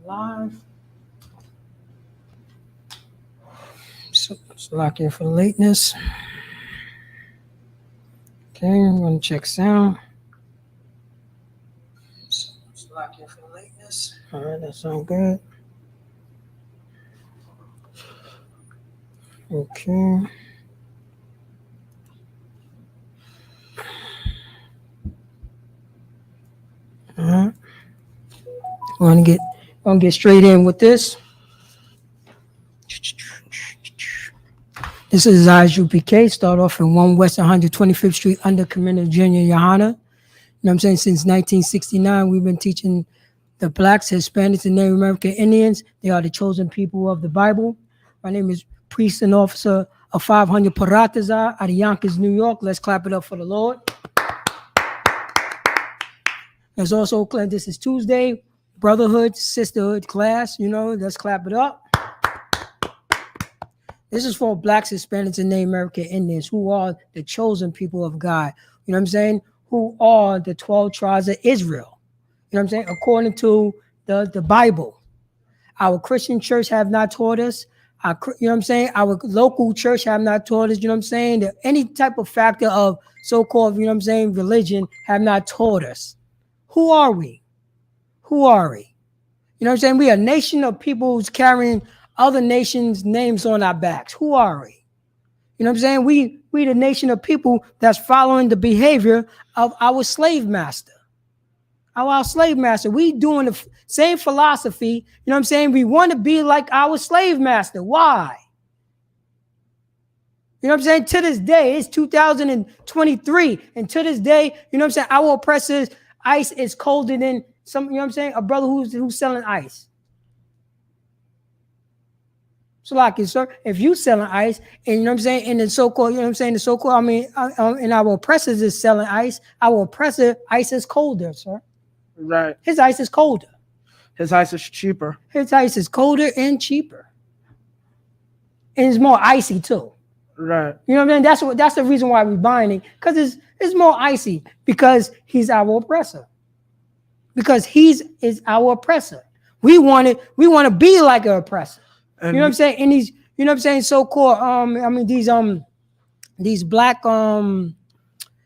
Live. So lock in for lateness. Okay, I'm going to check sound. So lock in for lateness. All right, that sounds good. Okay. All right. We're gonna get straight in with this. This is I.S.Up.K. Start off in 1 West 125th Street under Commander Junior Johanna. You know what I'm saying? Since 1969, we've been teaching the blacks, Hispanics, and Native American Indians. They are the chosen people of the Bible. My name is Priest and Officer of 500 Paratazar out of Yonkers, New York. Let's clap it up for the Lord. There's also, this is Tuesday, Brotherhood, Sisterhood class. You know, let's clap it up. This is for blacks, Hispanics, and Native American Indians who are the chosen people of God. You know what I'm saying? Who are the 12 tribes of Israel. You know what I'm saying? According to the Bible. Our Christian church have not taught us. You know what I'm saying? Our local church have not taught us. You know what I'm saying? That any type of factor of so-called, you know what I'm saying, religion have not taught us. Who are we? Who are we? You know what I'm saying? We are a nation of people who's carrying other nations' names on our backs. Who are we? You know what I'm saying? We the nation of people that's following the behavior of our slave master. Our slave master. We doing the same philosophy. You know what I'm saying? We want to be like our slave master. Why? You know what I'm saying? To this day, it's 2023. And to this day, you know what I'm saying? Our oppressors, ice is colder than some, you know what I'm saying? A brother who's selling ice. So like it, sir, if you selling ice, and you know what I'm saying, and the so-called, you know what I'm saying, the so-called, I mean, and our oppressors is selling ice, our oppressor ice is colder, sir. Right. His ice is colder. His ice is cheaper. His ice is colder and cheaper. And it's more icy too. Right. You know what I'm saying? That's the reason why we're buying it, because it's more icy, because he's our oppressor. Because is our oppressor. We want to be like an oppressor. And you know what I'm saying? And these, you know what I'm saying, so-called I mean these black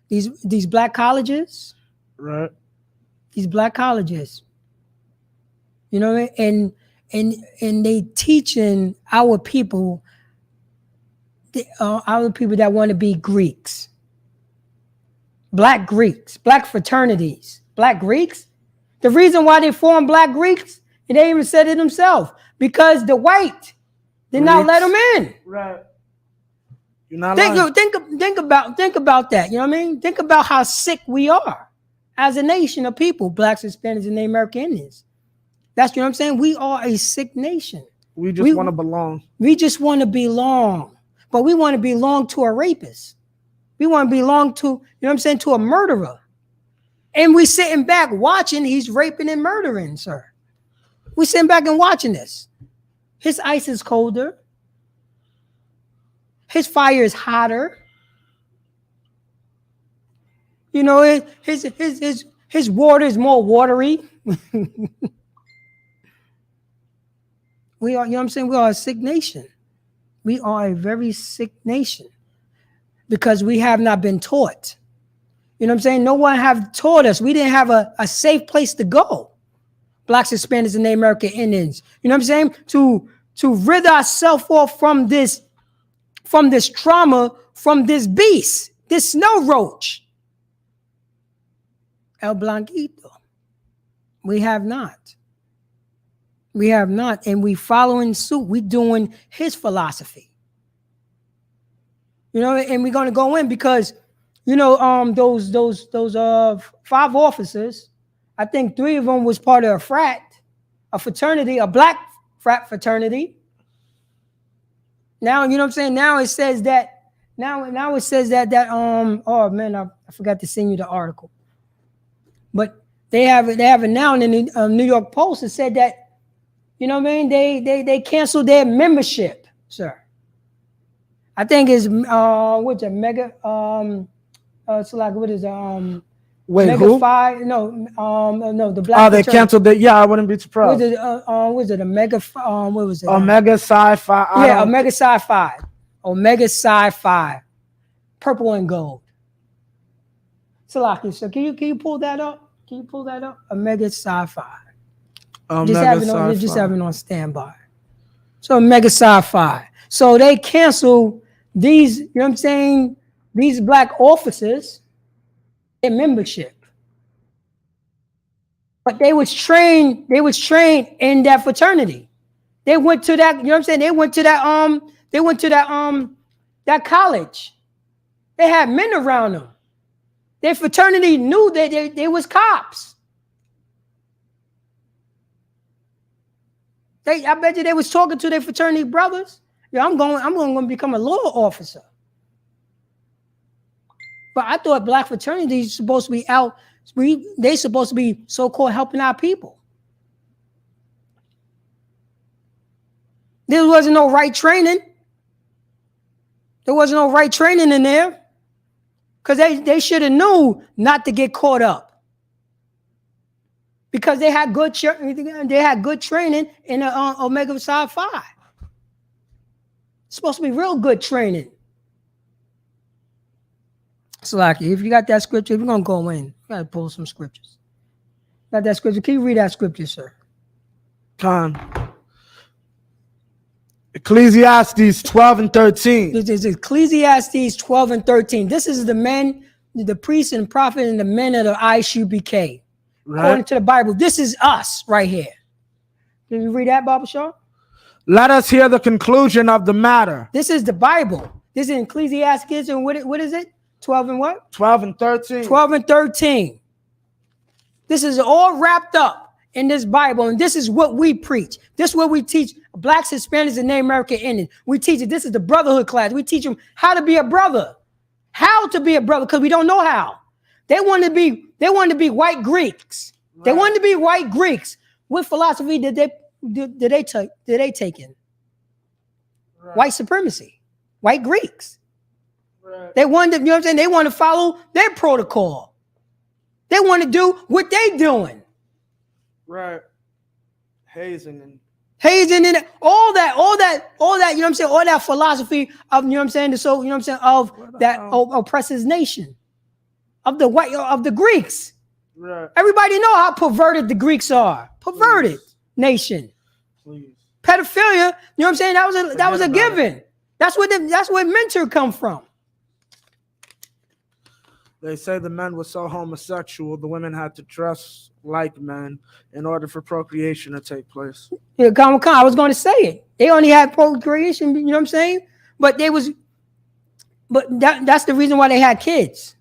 these black colleges. Right. These black colleges. You know what I mean? And they teaching our people that want to be Greeks. Black Greeks, black fraternities, black Greeks. The reason why they formed black Greeks, and they even said it themselves, because the white did not let them in. Right. You're not lying. Think about that. You know what I mean? Think about how sick we are as a nation of people, blacks, Hispanics, and Native American Indians. That's, you know what I'm saying? We are a sick nation. We just want to belong. We just want to belong. But we want to belong to a rapist. We want to belong to, you know what I'm saying, to a murderer. And we sitting back watching, he's raping and murdering, sir. We sitting back and watching this. His ice is colder. His fire is hotter. You know, his water is more watery. We are, you know what I'm saying? We are a sick nation. We are a very sick nation because we have not been taught. You know what I'm saying? No one have taught us. We didn't have a safe place to go. Blacks, Hispanics, and Native American Indians. You know what I'm saying? To rid ourselves off from this trauma, from this beast, this snow roach. El Blanquito. We have not. We have not. And we following suit. We doing his philosophy. You know, and we're going to go in because, you know, those 5 officers, I think 3 of them was part of a fraternity, a black frat fraternity. Now, you know what I'm saying? Now it says that, oh man, I forgot to send you the article. But they have it now in the New York Post. It said that, you know what I mean? They canceled their membership, sir. I think it's what's a mega it's like what is Wait, Omega who? Phi, no, the black. Oh, they fraternity. canceled it. Yeah, I wouldn't be surprised. Was it Omega? What was it? Omega Psi-Phi. Yeah, Omega Psi Phi. Omega Psi Phi. Purple and gold. Salaki, so can you pull that up? Can you pull that up? Omega Psi Phi. Just have it on standby. So Omega Psi Phi. So they cancel these, you know what I'm saying, these black officers, their membership. But they was trained in that fraternity. They went to that, you know what I'm saying? They went to that college. They had men around them. Their fraternity knew that they was cops. I bet you they was talking to their fraternity brothers. Yeah, I'm going to become a law officer. But I thought black fraternities supposed to be out. They supposed to be so-called helping our people. There wasn't no right training. There wasn't no right training in there. Because they should have knew not to get caught up. Because they had good training in the Omega Psi Phi. It's supposed to be real good training. Slaki, if you got that scripture, we're going to go in. We got to pull some scriptures. Got that scripture? Can you read that scripture, sir? Ecclesiastes 12 and 13. This is Ecclesiastes 12 and 13. This is the men, the priests and prophet and the men of the I.S.Up.K. Right. According to the Bible, this is us right here. Can you read that, Baba Shaw? Let us hear the conclusion of the matter. This is the Bible. This is Ecclesiastes, and what is it? 12 and what? 12 and 13. 12 and 13. This is all wrapped up in this Bible, and this is what we preach. This is what we teach blacks, Hispanics, and Native American Indians. We teach it. This is the Brotherhood class. We teach them how to be a brother, how to be a brother, because we don't know how. They want to be white Greeks. Right. They wanted to be white Greeks. What philosophy did they take in? Right. White supremacy, white Greeks. Right. They wanted to, you know what I'm saying? They want to follow their protocol. They want to do what they doing. Right. Hazing and all that, you know what I'm saying? All that philosophy of, you know what I'm saying? So, you know what I'm saying? Of that oppresses nation. Of the Greeks. Right. Everybody know how perverted the Greeks are. Perverted nation. Please. Pedophilia, you know what I'm saying? That was a given. That's where mentor come from. They say the men were so homosexual, the women had to dress like men in order for procreation to take place. Yeah, I was going to say it. They only had procreation, you know what I'm saying? But that's the reason why they had kids.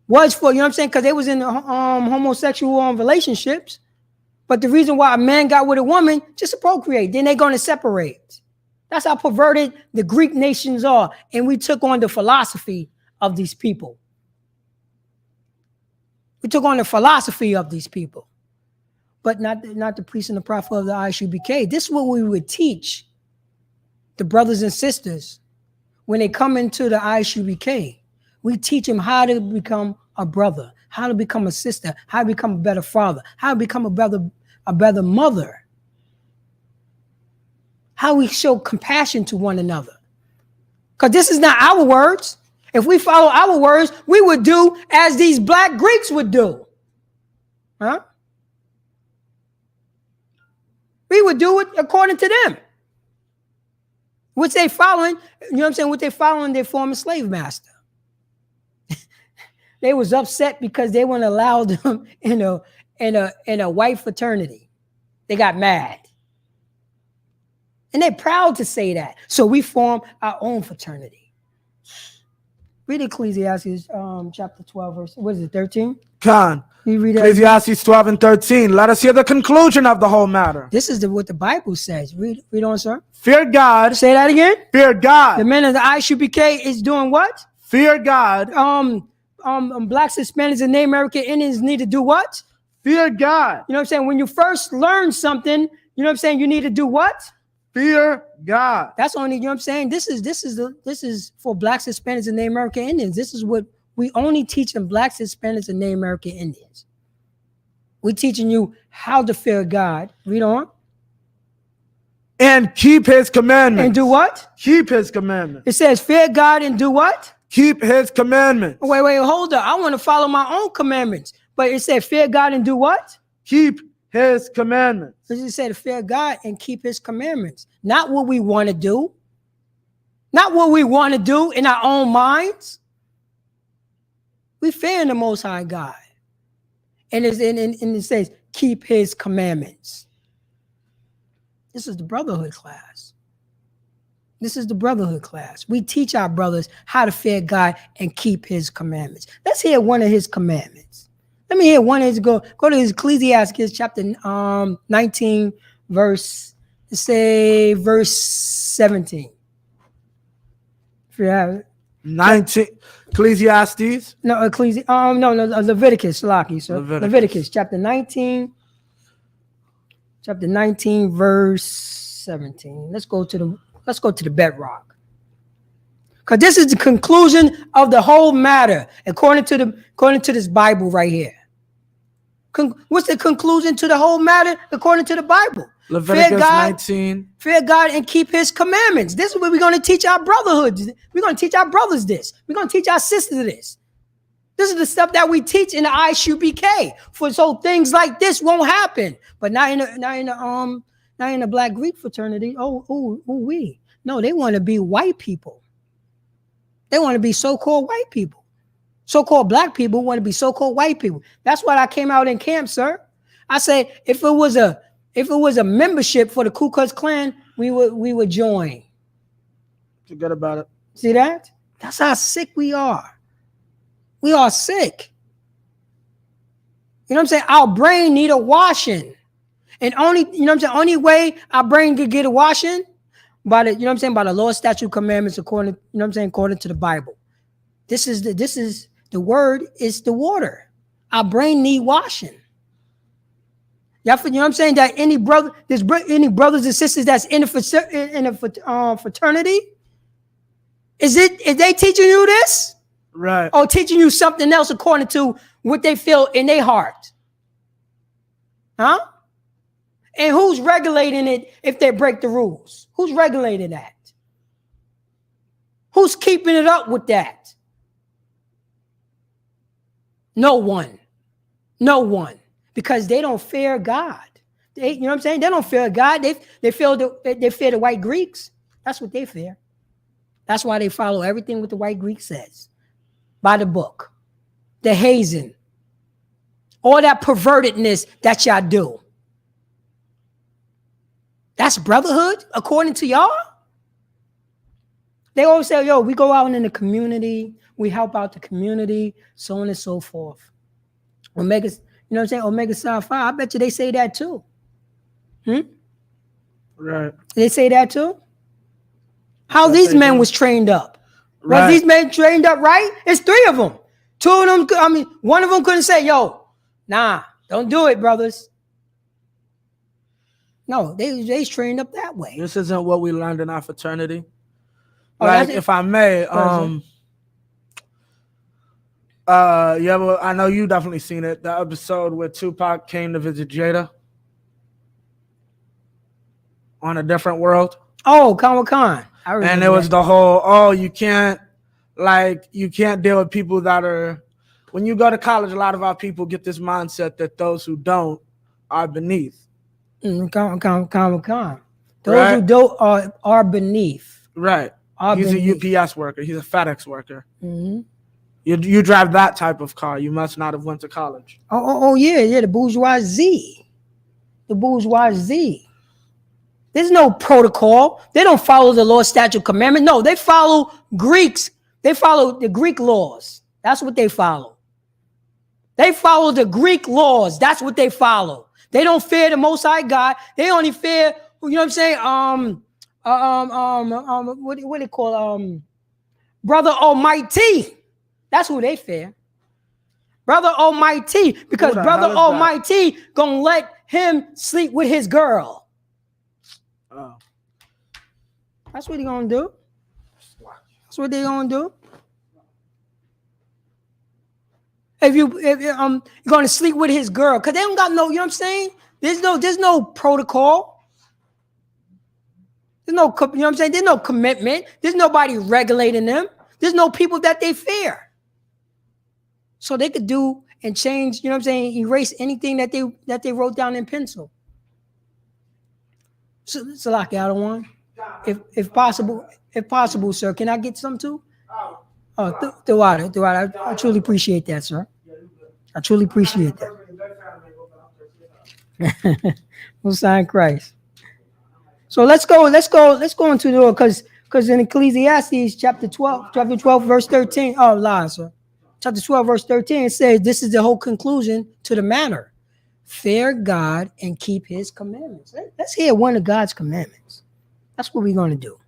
Was for, you know what I'm saying? Because they was in homosexual relationships. But the reason why a man got with a woman, just to procreate. Then they're going to separate. That's how perverted the Greek nations are. And we took on the philosophy of these people. We took on the philosophy of these people. But not the priest and the prophet of the I.S.Up.K. This is what we would teach the brothers and sisters when they come into the I.S.Up.K. We teach them how to become a brother, how to become a sister, how to become a better father, how to become a better mother, how we show compassion to one another. Because this is not our words. If we follow our words, we would do as these black Greeks would do. Huh? We would do it according to them. Which they following, you know what I'm saying? What they following their former slave master. They was upset because they weren't allowed them in a white fraternity. They got mad. And they're proud to say that. So we form our own fraternity. Read Ecclesiastes chapter 12, verse, what is it, 13? Khan. You read Ecclesiastes 12 and 13. Let us hear the conclusion of the whole matter. This is what the Bible says. Read on, sir. Fear God. Say that again. Fear God. The men of the I.S.Up.K. is doing what? Fear God. Blacks, Hispanics, and Native American Indians need to do what? Fear God. You know what I'm saying? When you first learn something, you know what I'm saying? You need to do what? Fear God. That's only, you know what I'm saying? This is for blacks, Hispanics, and Native American Indians. This is what We only teaching blacks, Hispanics, and Native American Indians. We teaching you how to fear God. Read on. And keep his commandments. And do what? Keep his commandments. It says fear God and do what? Keep his commandments. Wait, hold up. I want to follow my own commandments. But it said fear God and do what? Keep his commandments. It said fear God and keep his commandments. Not what we want to do. Not what we want to do in our own minds. We fear the Most High God. And it says keep his commandments. This is the Brotherhood class. This is the Brotherhood class. We teach our brothers how to fear God and keep his commandments. Let's hear one of his commandments. Let me hear one of his. Go to Ecclesiastes chapter 19, verse 17. If you have it. 19 Ecclesiastes. No, Leviticus, Salaki. So Leviticus chapter 19. Chapter 19, verse 17. Let's go to the bedrock. Because this is the conclusion of the whole matter, according to this Bible right here. What's the conclusion to the whole matter according to the Bible? Leviticus 19. Fear God and keep his commandments. This is what we're going to teach our brotherhood. We're going to teach our brothers this. We're going to teach our sisters this. This is the stuff that we teach in the I.S.Up.K. So things like this won't happen. But not in the Black Greek fraternity. No, they want to be white people. They want to be so-called white people. So-called black people want to be so-called white people. That's why I came out in camp, sir. I say if it was a membership for the Ku Klux Klan, we would join. Forget about it. See that? That's how sick we are. We are sick. You know what I'm saying? Our brain need a washing. And only way our brain could get a washing by the law, statute, commandments, according to the Bible. This is the word is the water. Our brain need washing. You know what I'm saying? That any brothers and sisters that's in a fraternity, is they teaching you this? Right. Or teaching you something else according to what they feel in their heart? Huh? And who's regulating it if they break the rules? Who's regulating that? Who's keeping it up with that? No one. No one. Because they don't fear God. You know what I'm saying? They don't fear God. They fear the white Greeks. That's what they fear. That's why they follow everything what the white Greek says. By the book. The hazing. All that pervertedness that y'all do. That's brotherhood according to y'all? They always say, we go out in the community. We help out the community. So on and so forth. Omega, you know what I'm saying? Omega Psi Phi. I bet you they say that too. Right. They say that too? How these men was trained up? Right. Was these men trained up right? It's 3 of them. 2 of them, one of them couldn't say, nah, don't do it, brothers. No, they trained up that way. This isn't what we learned in our fraternity. If I may, I know you definitely seen it. The episode where Tupac came to visit Jada on a different world. Oh, Khan. And it was the whole, you can't deal with people that are, when you go to college, a lot of our people get this mindset that those who don't are beneath. Khan. Those who don't are beneath. Right. He's beneath. a UPS worker. He's a FedEx worker. Mm-hmm. You drive that type of car. You must not have went to college. Yeah, the bourgeoisie. The bourgeoisie. There's no protocol. They don't follow the law, statute, commandment. No, they follow Greeks. They follow the Greek laws. That's what they follow. They follow the Greek laws. That's what they follow. They don't fear the Most High God. They only fear, you know what I'm saying? What do they call Brother Almighty? That's who they fear. Brother Almighty, because Brother Almighty gonna let him sleep with his girl. Oh. That's what he gonna do. That's what they gonna do. if you're going to sleep with his girl, because they don't got no, you know what I'm saying? There's no protocol. There's no, you know what I'm saying? There's no commitment. There's nobody regulating them. There's no people that they fear. So they could do and change, you know what I'm saying, erase anything that they wrote down in pencil. So, Salaki, I don't want. If possible, sir, can I get some too? Oh, throughout. I truly appreciate that, sir. I truly appreciate that. We'll sign Christ. So let's go into the because in Ecclesiastes chapter 12, verse 13. Oh, lie, sir. Chapter 12, verse 13, it says this is the whole conclusion to the matter. Fear God and keep his commandments. Let's hear one of God's commandments. That's what we're going to do.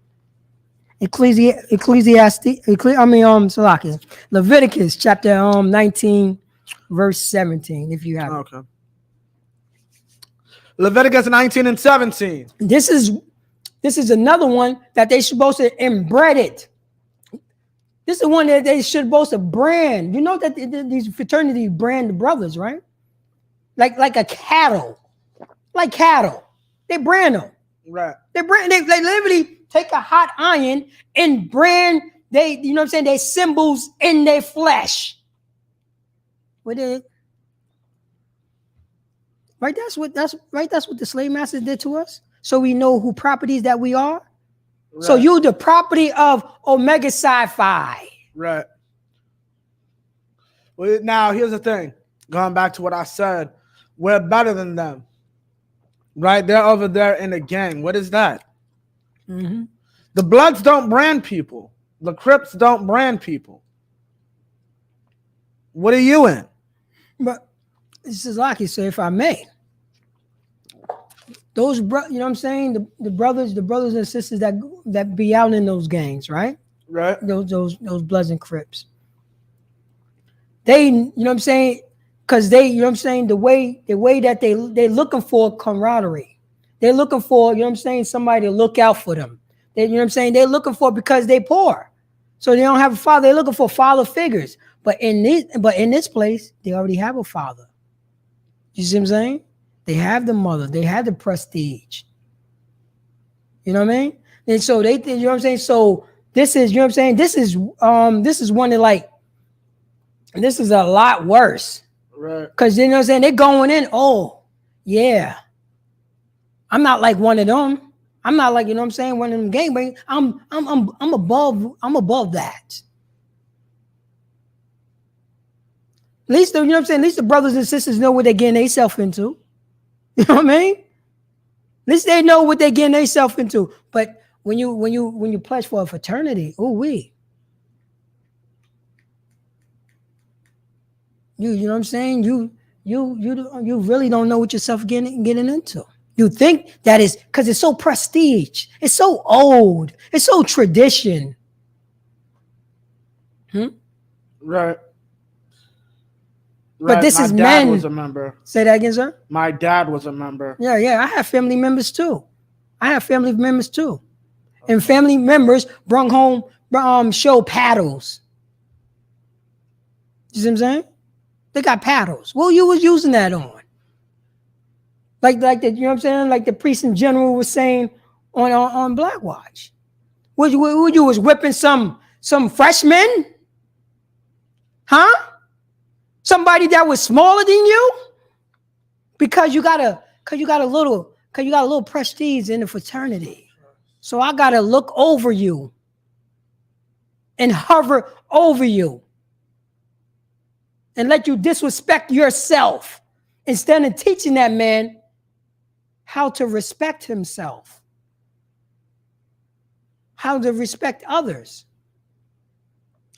Leviticus chapter 19, verse 17, if you have it. Okay. Leviticus 19 and 17. This is another one that they supposed to embed it. This is the one that they should supposed to brand. You know that these fraternities brand the brothers, right? Like a cattle. Like cattle. They brand them. Right. They literally take a hot iron and brand you know what I'm saying, they symbols in their flesh. What is it? Right, that's what the slave masters did to us. So we know who properties that we are. Right. So you the property of Omega Psi-Phi. Right. Well, now here's the thing. Going back to what I said, we're better than them. Right? They're over there in the gang. What is that? Mm-hmm. The Bloods don't brand people. The Crips don't brand people. What are you in? But this is like you say, if I may. Those you know what I'm saying? The brothers and sisters that be out in those gangs, right? Right. Those Bloods and Crips. They, you know what I'm saying? Because they, you know what I'm saying, the way that they're looking for camaraderie. They're looking for, you know what I'm saying, somebody to look out for them. They, you know what I'm saying? They're looking for because they're poor. So they don't have a father. They're looking for father figures. But in this place, they already have a father. You see what I'm saying? They have the mother. They have the prestige. You know what I mean? And so they, you know what I'm saying? So this is, you know what I'm saying? This is one that like, this is a lot worse. Right. Because you know what I'm saying? They're going in, oh, yeah. I'm not like one of them. I'm not like, you know what I'm saying, one of them gangbangers. I'm above that. At least you know what I'm saying? At least the brothers and sisters know what they're getting themselves into. You know what I mean? At least they know what they're getting themselves into. But when you pledge for a fraternity, you know what I'm saying? You really don't know what yourself getting into. You think that is because it's so prestige. It's so old. It's so tradition. Right. But this is men. My dad was a member. Say that again, sir? My dad was a member. Yeah. I have family members too. And family members brought home show paddles. You see what I'm saying? They got paddles. Well, you was using that on. Like the, you know what I'm saying? Like the priest in general was saying on Black Watch. What you was whipping some freshmen? Huh? Somebody that was smaller than you? Because you got a little prestige in the fraternity. So I gotta look over you and hover over you and let you disrespect yourself instead of teaching that man how to respect himself, how to respect others,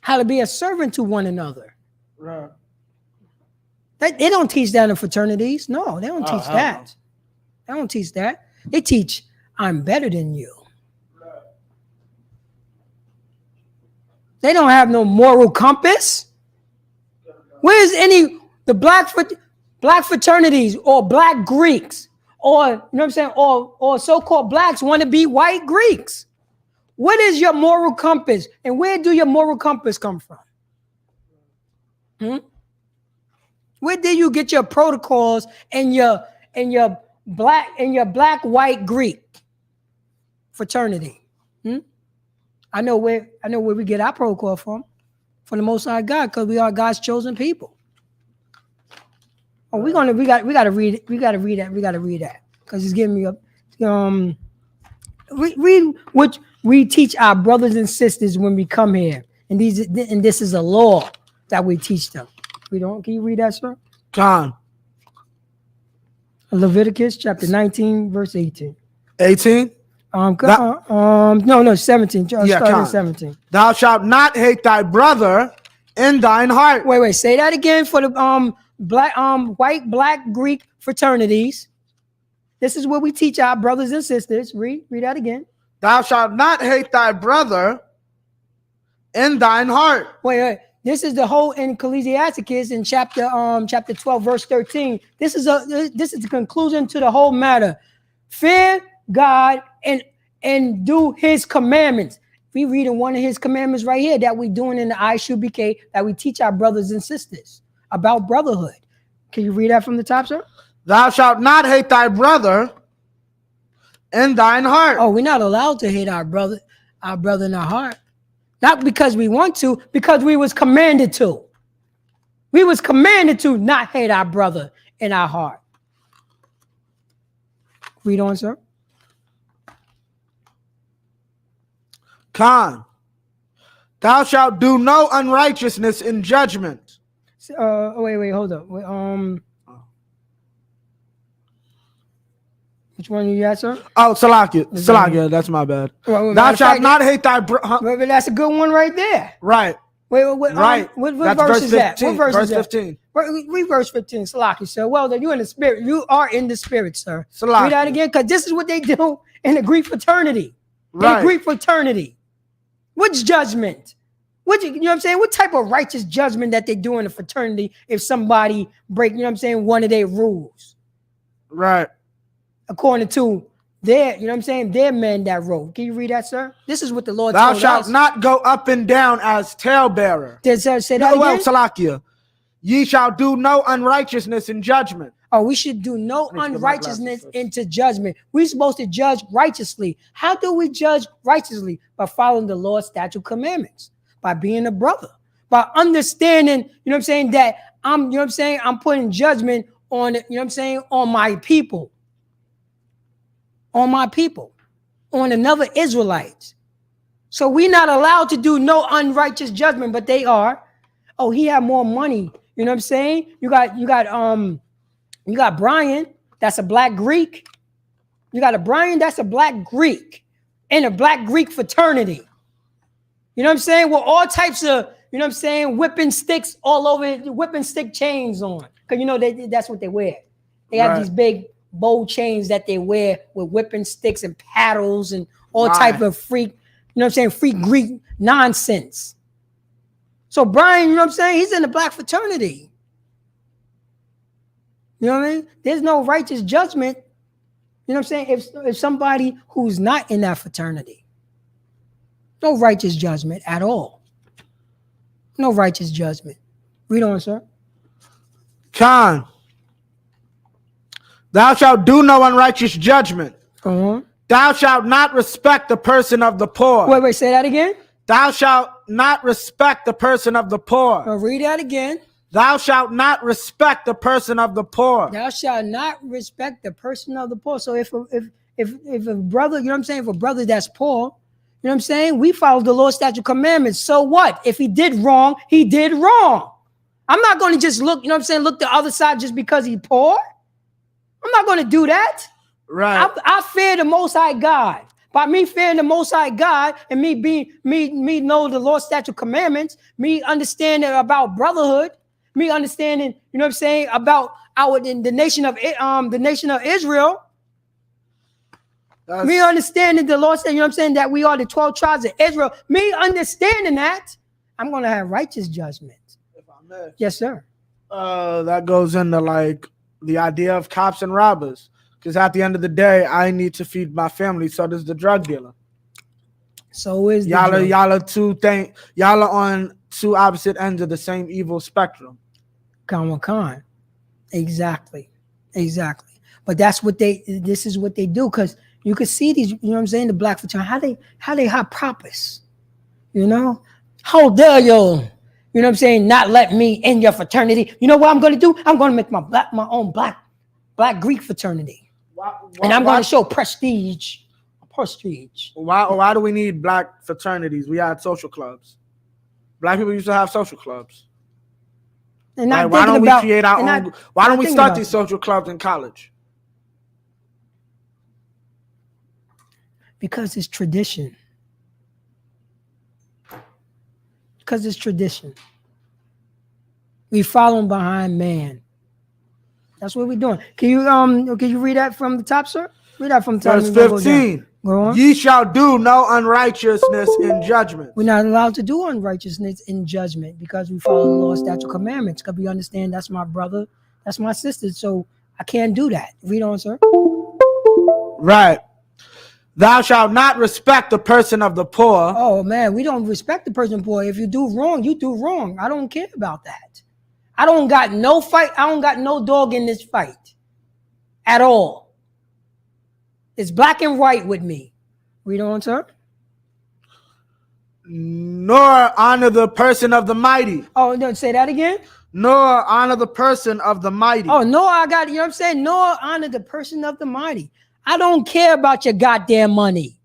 how to be a servant to one another. Right. They don't teach that in fraternities. No, they don't teach that. No. They don't teach that. They teach, I'm better than you. Right. They don't have no moral compass. Where's the black fraternities or black Greeks or, you know what I'm saying, or so-called blacks want to be white Greeks? What is your moral compass? And where do your moral compass come from? Where did you get your protocols and your black white Greek fraternity? I know where we get our protocol from the Most High God, because we are God's chosen people. Oh, we gotta read that because it's giving me a read what we teach our brothers and sisters when we come here, and this is a law that we teach them. Can you read that, sir? John. Leviticus chapter 19, verse 18. 18? No, 17. Starting 17. Thou shalt not hate thy brother in thine heart. Wait, say that again for the white, black, Greek fraternities. This is what we teach our brothers and sisters. Read that again. Thou shalt not hate thy brother in thine heart. Wait. This is the whole in Ecclesiasticus in chapter 12, verse 13. This is the conclusion to the whole matter. Fear God and do his commandments. We read in one of his commandments right here that we're doing in the I.S.Up.K, that we teach our brothers and sisters about brotherhood. Can you read that from the top, sir? Thou shalt not hate thy brother in thine heart. Oh, we're not allowed to hate our brother in our heart. Not because we want to, because we was commanded to. We was commanded to not hate our brother in our heart. Read on, sir. Con, thou shalt do no unrighteousness in judgment. Wait, hold up. Which one you got, sir? Oh, Salakia, that's my bad. Thou shalt not hate thy brother. That's a good one right there. Right. Wait, right. What verse is that? What verse is that? 15. Read verse 15, Salakia, sir. Well, then you're in the spirit. You are in the spirit, sir. Salakia. Read that again, because this is what they do in the Greek fraternity. Right. In the Greek fraternity. Which judgment? You know what I'm saying? What type of righteous judgment that they do in the fraternity if somebody break, you know what I'm saying, one of their rules? Right. According to their, you know what I'm saying, their men that wrote. Can you read that, sir? This is what the Lord told us. Thou shalt us. not go up and down as talebearer. Say that again? Well, Salakia. Ye shall do no unrighteousness in judgment. Oh, we should do no unrighteousness into judgment. We're supposed to judge righteously. How do we judge righteously? By following the Lord's statute commandments, by being a brother, by understanding, you know what I'm saying, that I'm putting judgment on, you know what I'm saying, on my people, on another Israelites. So we're not allowed to do no unrighteous judgment, but they are. Oh, he had more money. You know what I'm saying? You got Brian, that's a black Greek. You got a Brian, that's a black Greek in a black Greek fraternity. You know what I'm saying? With all types of, you know what I'm saying, whipping sticks all over, whipping stick chains on. Because, you know, that's what they wear. They have these big bow chains that they wear with whipping sticks and paddles and all type of freak, you know what I'm saying, freak Greek nonsense. So Brian, you know what I'm saying, he's in the black fraternity. You know what I mean? There's no righteous judgment, you know what I'm saying, if somebody who's not in that fraternity. No righteous judgment at all. No righteous judgment. Read on, sir. Con, thou shalt do no unrighteous judgment. Thou shalt not respect the person of the poor. Wait, say that again. Thou shalt not respect the person of the poor. Read that again. Thou shalt not respect the person of the poor. Thou shalt not respect the person of the poor. So if a brother, you know what I'm saying, if a brother that's poor, you know what I'm saying, we follow the Lord's statute commandments. So what? If he did wrong, he did wrong. I'm not going to just look, you know what I'm saying, look the other side just because he's poor. I'm not going to do that. Right. I fear the Most High God. By me fearing the Most High God and me know the Lord's statute commandments, me understanding about brotherhood, me understanding, you know what I'm saying, about the nation of Israel. Me understanding the Lord said, you know what I'm saying, that we are the 12 tribes of Israel. Me understanding that, I'm going to have righteous judgment. If I may. Yes, sir. That goes into like the idea of cops and robbers. Because at the end of the day, I need to feed my family. So does the drug dealer. So is the y'all are on two opposite ends of the same evil spectrum. Khan. Exactly. But this is what they do, because you can see these, you know what I'm saying, the black fraternity, how they hot proppers, you know? How dare you, you know what I'm saying, not let me in your fraternity? You know what I'm gonna do? I'm gonna make my own black Greek fraternity. And I'm gonna show prestige. Why do we need black fraternities? We had social clubs. Black people used to have social clubs. And like, why don't we create our own? Why don't we start these social clubs in college? Because it's tradition. We following behind man. That's what we're doing. Can you read that from the top, sir? Read that from the top. Verse 15. Ye shall do no unrighteousness in judgment. We're not allowed to do unrighteousness in judgment because we follow the law, statute, commandments. Because we understand that's my brother, that's my sister. So I can't do that. Read on, sir. Right. Thou shalt not respect the person of the poor. Oh, man, we don't respect the person poor. If you do wrong, you do wrong. I don't care about that. I don't got no fight. I don't got no dog in this fight at all. It's black and white with me. Read on, sir. Nor honor the person of the mighty. Oh, no, say that again. Nor honor the person of the mighty. Oh, no, I got, you know what I'm saying? Nor honor the person of the mighty. I don't care about your goddamn money.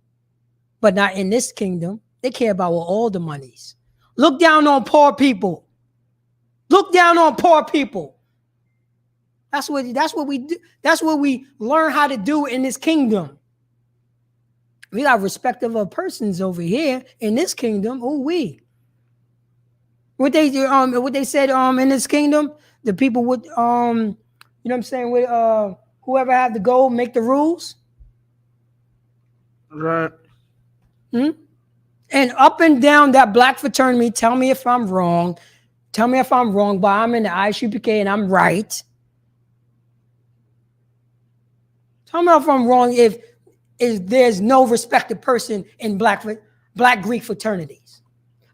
But not in this kingdom. They care about all the monies. Look down on poor people. Look down on poor people. That's what we do. That's what we learn how to do in this kingdom. We got respect of persons over here in this kingdom. Oh, we. What they said in this kingdom, the people would you know what I'm saying, with whoever have the gold make the rules. Right. And up and down that black fraternity, tell me if I'm wrong. Tell me if I'm wrong, but I'm in the I.S.Up.K and I'm right. Tell me if I'm wrong if there's no respected person in black Greek fraternities.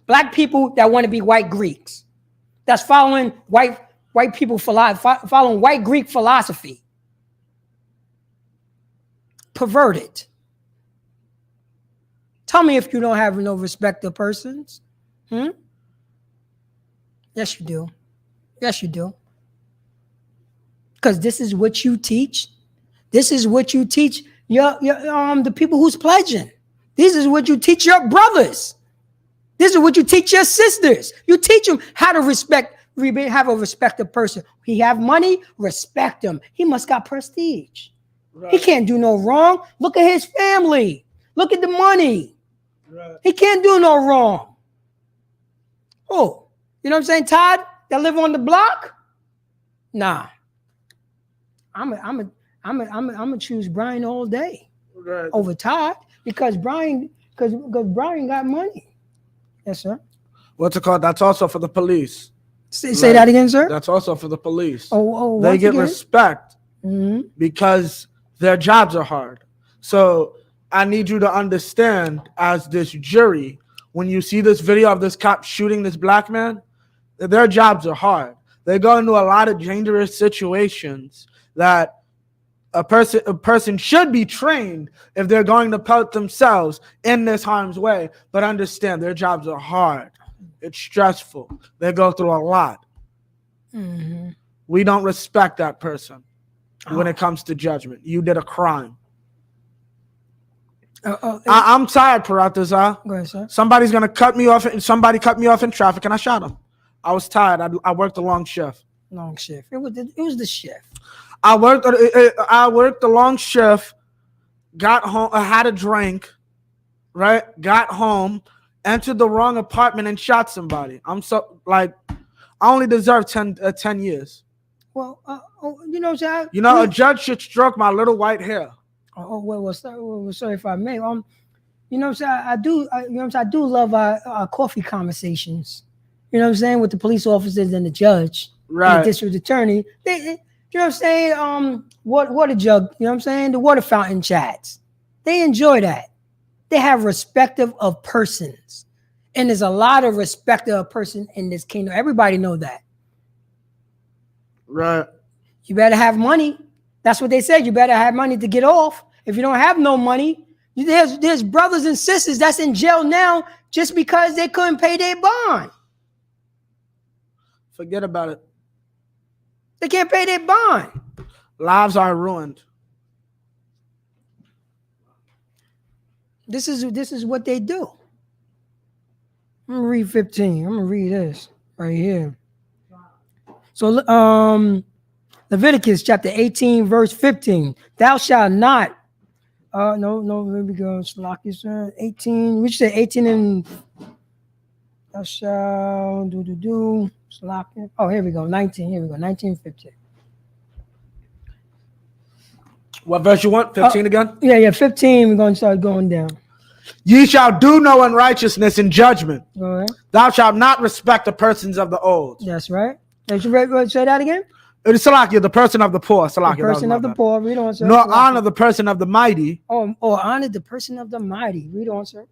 Black people that want to be white Greeks. That's following white people following white Greek philosophy. Perverted. Tell me if you don't have no respect of persons. Yes, you do. Yes, you do. Because this is what you teach. This is what you teach the people who's pledging. This is what you teach your brothers. This is what you teach your sisters. You teach them how to have a respected person. He have money, respect him. He must got prestige. Right. He can't do no wrong. Look at his family. Look at the money. Right. He can't do no wrong. Oh, you know what I'm saying, Todd? That live on the block? Nah. I'm gonna choose Brian all day over Todd because Brian got money. Yes, sir. What's it called? That's also for the police. Say that again, sir. That's also for the police. Oh, they get respect because their jobs are hard. So I need you to understand, as this jury, when you see this video of this cop shooting this black man, their jobs are hard. They go into a lot of dangerous situations that a person should be trained if they're going to put themselves in this harm's way. But understand, their jobs are hard. It's stressful. They go through a lot. We don't respect that person when it comes to judgment. You did a crime. I'm tired, Paratazar. Go ahead, sir. Somebody's gonna cut me off. Somebody cut me off in traffic, and I shot him. I was tired. I worked a long shift. It was the shift. I worked the long shift. Got home. I had a drink. Right. Got home. Entered the wrong apartment and shot somebody. I'm so I only deserve 10 years. Well, you know, sir. A judge should stroke my little white hair. Sorry if I may. You know, sir, I do. I do love our coffee conversations. You know what I'm saying, with the police officers and the judge, right? And the district attorney. You know what I'm saying? Water jug. You know what I'm saying? The water fountain chats. They enjoy that. They have respect of persons, and there's a lot of respect of a person in this kingdom. Everybody know that, right? You better have money. That's what they said. You better have money to get off. If you don't have no money, there's brothers and sisters that's in jail now just because they couldn't pay their bond. Forget about it. They can't pay their bond. Lives are ruined. This is what they do. I'm gonna read 15. I'm gonna read this right here. So Leviticus chapter 18, verse 15. Thou shalt not. No, let me go. 18. We should say 18 and thou shalt do. Oh, here we go. 19. Here we go. 19, 15. What verse you want? 15 again? Yeah, 15. We're going to start going down. Ye shall do no unrighteousness in judgment. All right. Thou shalt not respect the persons of the old. That's right. Did you say that again? It is Salakia, the person of the poor. Salakia, the person of the poor. Read on, sir. Nor honor the person of the mighty. Or honor the person of the mighty. Read on, sir.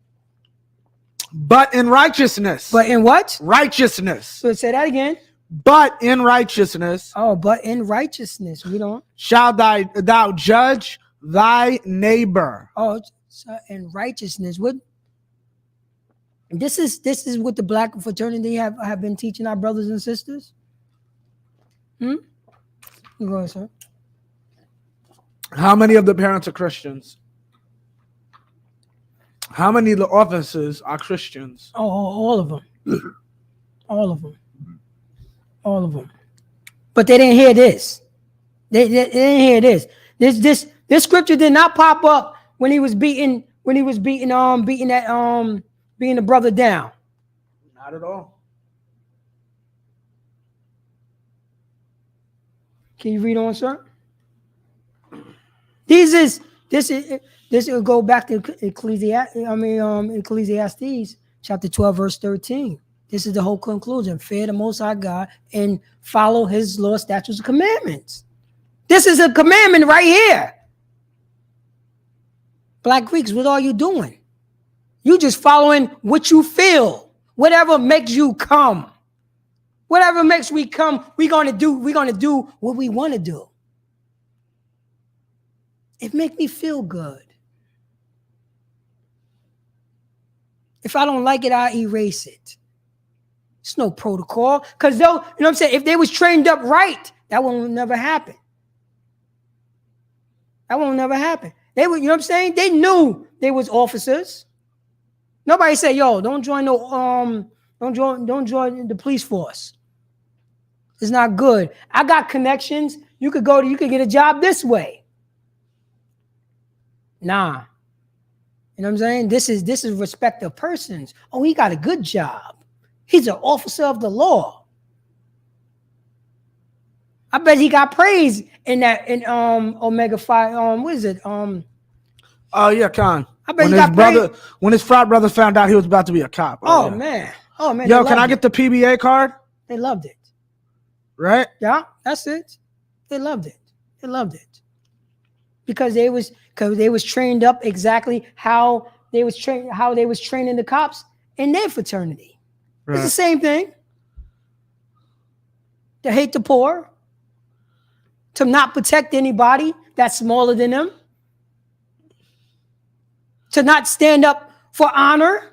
But in righteousness. But in what? Righteousness. So say that again. But in righteousness. Oh, but in righteousness. Read on. Shall thou judge thy neighbor. Oh, so in righteousness. What? This is what the black fraternity have been teaching our brothers and sisters. You go ahead, sir. How many of the parents are Christians? How many of the officers are Christians? Oh, all of them. All of them. All of them. But they didn't hear this. They didn't hear this. This scripture did not pop up when he was beating the brother down. Not at all. Can you read on, sir? This will go back to Ecclesiastes chapter 12, verse 13. This is the whole conclusion. Fear the Most High God and follow his law, statutes, and commandments. This is a commandment right here. Black Greeks, what are you doing? You just following what you feel. Whatever makes you come. Whatever makes we come, we're gonna do what we want to do. It makes me feel good. If I don't like it, I erase it. It's no protocol. Because you know what I'm saying? If they was trained up right, that won't never happen. That won't never happen. They were, you know what I'm saying? They knew they was officers. Nobody said, yo, don't join the police force. It's not good. I got connections. You could get a job this way. Nah. You know what I'm saying? This is respect of persons. Oh, he got a good job. He's an officer of the law. I bet he got praise in Omega 5. What is it? Oh yeah, Khan. I bet when his frat brother found out he was about to be a cop. Oh, yeah. man. Oh man. Yo, can I get the PBA card? They loved it. Right? Yeah, that's it. They loved it. They loved it. Because they was trained up exactly how they was training the cops in their fraternity. Right. It's the same thing. To hate the poor, to not protect anybody that's smaller than them, to not stand up for honor.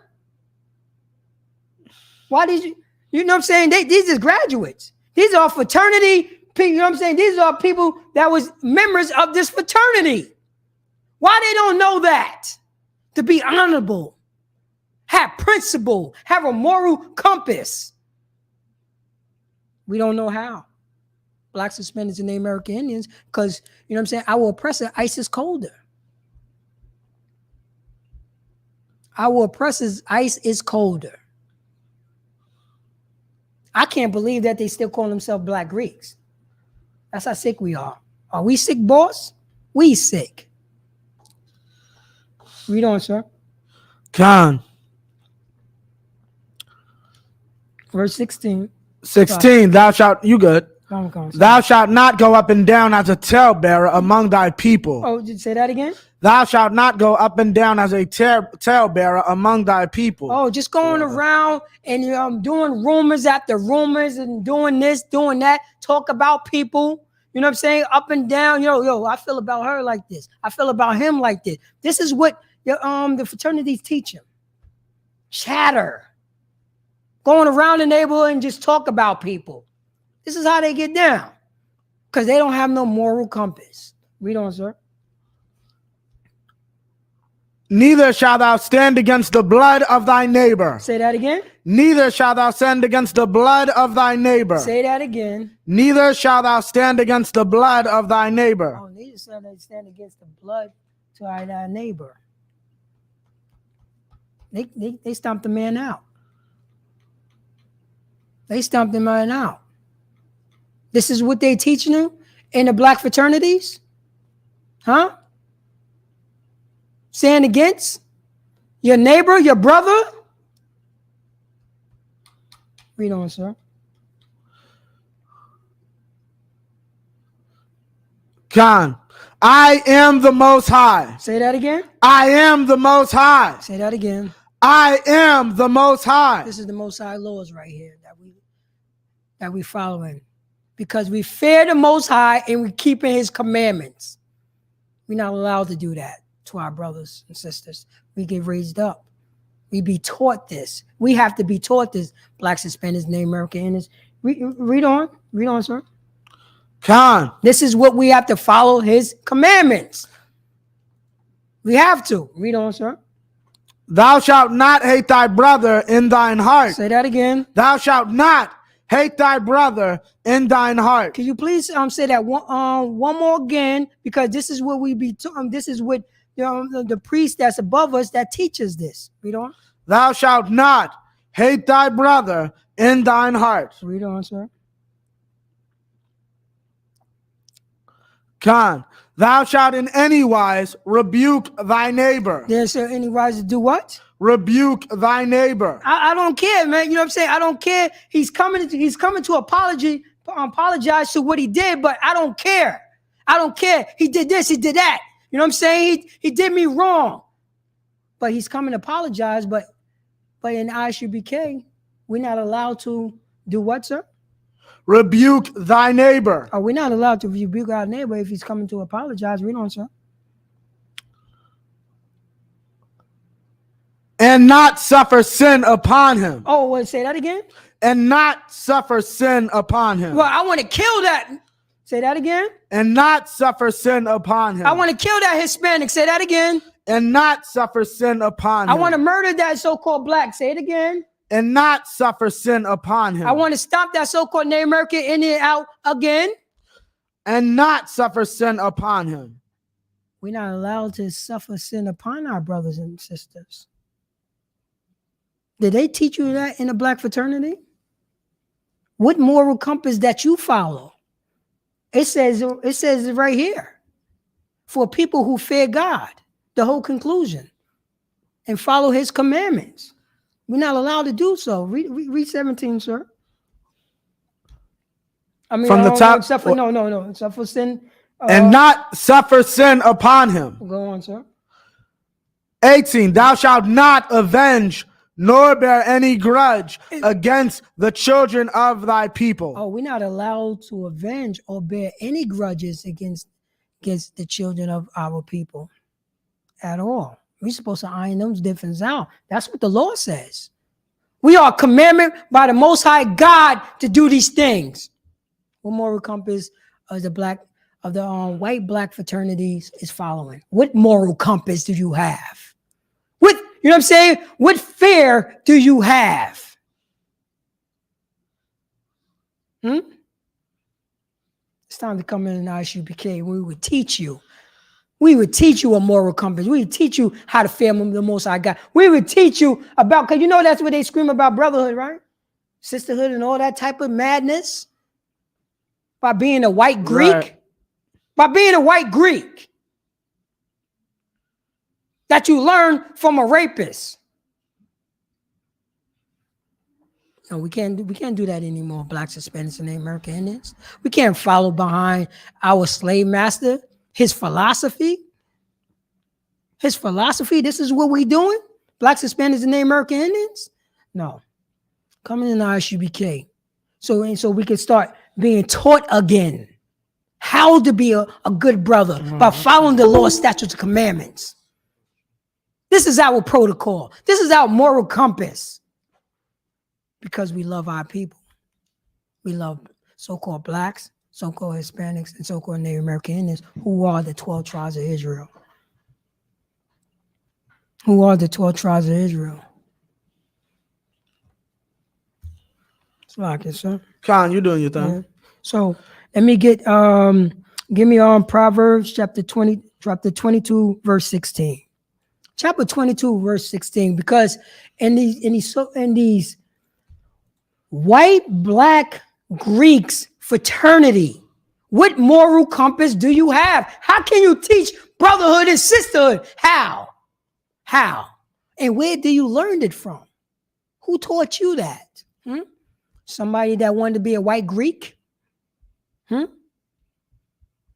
Why did you know what I'm saying? These are graduates. These are fraternity people, you know what I'm saying? These are people that was members of this fraternity. Why they don't know that? To be honorable, have principle, have a moral compass. We don't know how. Blacks, Hispanics, and the American Indians, because, you know what I'm saying, our oppressor, ice is colder. Our oppressor's ice is colder. I can't believe that they still call themselves Black Greeks. That's how sick we are. Are we sick, boss? We sick. Read on, sir. Khan. Verse 16. 16, thou shalt not go up and down as a talebearer among thy people. Oh, did you say that again? Thou shalt not go up and down as a talebearer among thy people. Oh, just going around and doing rumors after rumors and doing this, doing that, talk about people. You know You know what I'm saying? Up and down. Yo, I feel about her like this. I feel about him like this. This is what the fraternities teach him. Chatter. Going around the neighborhood and just talk about people. This is how they get down. Because they don't have no moral compass. Read on, sir. Neither shalt thou stand against the blood of thy neighbor. Say that again. Neither shalt thou stand against the blood of thy neighbor. Say that again. Neither shalt thou stand against the blood of thy neighbor. Oh, neither shalt thou stand against the blood to thy neighbor. They stomped the man out. They stomped the man out. This is what they teaching you in the black fraternities? Huh? Stand against your neighbor, your brother? Read on, sir. Khan, I am the Most High. Say that again. I am the Most High. Say that again. I am the Most High. This is the Most High laws right here that we following. Because we fear the Most High and we keeping his commandments. We're not allowed to do that to our brothers and sisters. We get raised up. We be taught this. We have to be taught this. Blacks, Hispanics, Native American Indians. Read on. Read on, sir. Khan. This is what we have to follow his commandments. We have to. Read on, sir. Thou shalt not hate thy brother in thine heart. Say that again. Thou shalt not hate thy brother in thine heart. Can you please say that one more again? Because this is what we be. This is what the priest that's above us that teaches this. Read on. Thou shalt not hate thy brother in thine heart. Read on, sir. Khan, thou shalt in any wise rebuke thy neighbor. There's any wise to do what? Rebuke thy neighbor. I don't care, man. You know what I'm saying? I don't care. He's coming to apologize to what he did, but I don't care. I don't care. He did this, he did that. You know what I'm saying? He did me wrong. But he's coming to apologize, but in I.S.Up.K, we're not allowed to do what, sir? Rebuke thy neighbor. We're not allowed to rebuke our neighbor if he's coming to apologize. Read on, sir. And not suffer sin upon him. Oh, wait, say that again? And not suffer sin upon him. Well, I want to kill that. Say that again? And not suffer sin upon him. I want to kill that Hispanic. Say that again? And not suffer sin upon him. I want to murder that so-called black. Say it again? And not suffer sin upon him. I want to stomp that so-called Native American Indian out again? And not suffer sin upon him. We're not allowed to suffer sin upon our brothers and sisters. Did they teach you that in a black fraternity? What moral compass that you follow? It says it right here. For people who fear God, the whole conclusion, and follow his commandments. We're not allowed to do so. Read 17, sir. I mean, from the top. Except for, no. Except for sin. And not suffer sin upon him. Go on, sir. 18. Thou shalt not avenge nor bear any grudge against the children of thy people. Oh, we're not allowed to avenge or bear any grudges against the children of our people at all. We're supposed to iron those differences out. That's what the law says. We are commanded by the Most High God to do these things. What moral compass of the white black fraternities is following? What moral compass do you have? You know what I'm saying? What fear do you have? It's time to come in and I.S.Up.K. We would teach you. We would teach you a moral compass. We would teach you how to fear the Most High God. We would teach you about, because you know that's what they scream about brotherhood, right? Sisterhood and all that type of madness. By being a white Greek. Right. By being a white Greek. That you learn from a rapist. No, we can't do that anymore, blacks, Hispanics, and Native American Indians. We can't follow behind our slave master, his philosophy. His philosophy, this is what we doing? Blacks, Hispanics, and Native American Indians? No. Coming in I.S.Up.K. So we can start being taught again how to be a good brother by following the law, statutes, and commandments. This is our protocol. This is our moral compass. Because we love our people. We love so-called blacks, so-called Hispanics, and so-called Native American Indians, who are the 12 tribes of Israel. Who are the 12 tribes of Israel? It's like it, sir. Khan, you doing your thing. Yeah. So let me get give me Proverbs chapter 22, verse 16. Chapter 22, verse 16, because in these white, black, Greeks fraternity, what moral compass do you have? How can you teach brotherhood and sisterhood? How? And where do you learn it from? Who taught you that? Somebody that wanted to be a white Greek?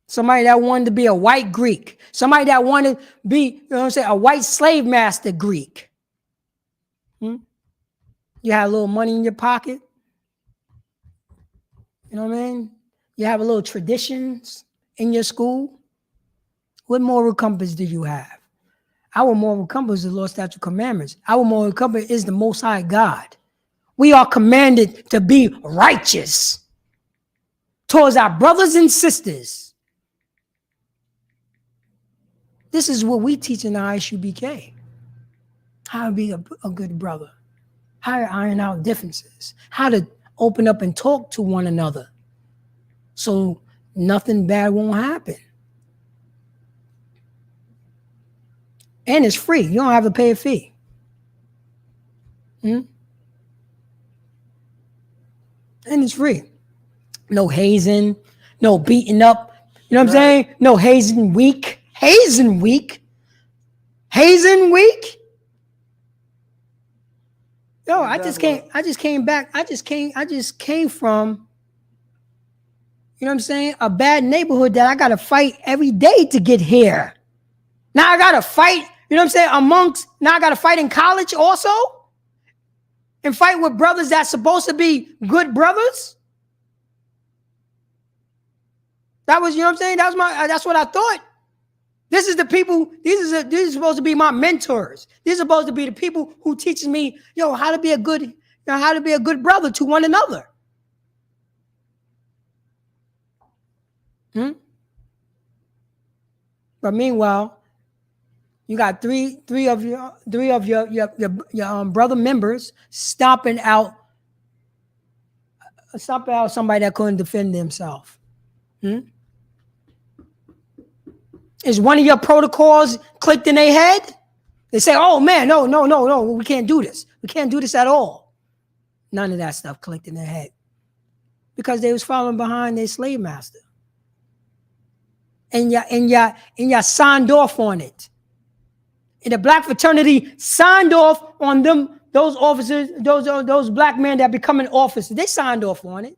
Somebody that wanted to be a white Greek. Somebody that wanted to be, a white slave master Greek. You had a little money in your pocket. You know what I mean? You have a little traditions in your school. What moral compass do you have? Our moral compass is the law, statutes, commandments. Our moral compass is the Most High God. We are commanded to be righteous towards our brothers and sisters. This is what we teach in the I.S.Up.K. How to be a good brother. How to iron out differences. How to open up and talk to one another so nothing bad won't happen. And it's free. You don't have to pay a fee. And it's free. No hazing, no beating up. You know what I'm saying? No hazing week. Hazing week? Yo, I just came back. I just came from, you know what I'm saying, a bad neighborhood that I gotta fight every day to get here. Now I gotta fight, you know what I'm saying, now I gotta fight in college also? And fight with brothers that's supposed to be good brothers? That was, you know what I'm saying? That's what I thought. This is the people, these are supposed to be my mentors. These are supposed to be the people who teaches me, how to be a good brother to one another. But meanwhile, you got three of your brother members stomping out somebody that couldn't defend themselves. Is one of your protocols clicked in their head? They say, oh man, no, we can't do this. We can't do this at all. None of that stuff clicked in their head. Because they was following behind their slave master. And you signed off on it. And the black fraternity signed off on them, those officers, those black men that becoming officers. They signed off on it.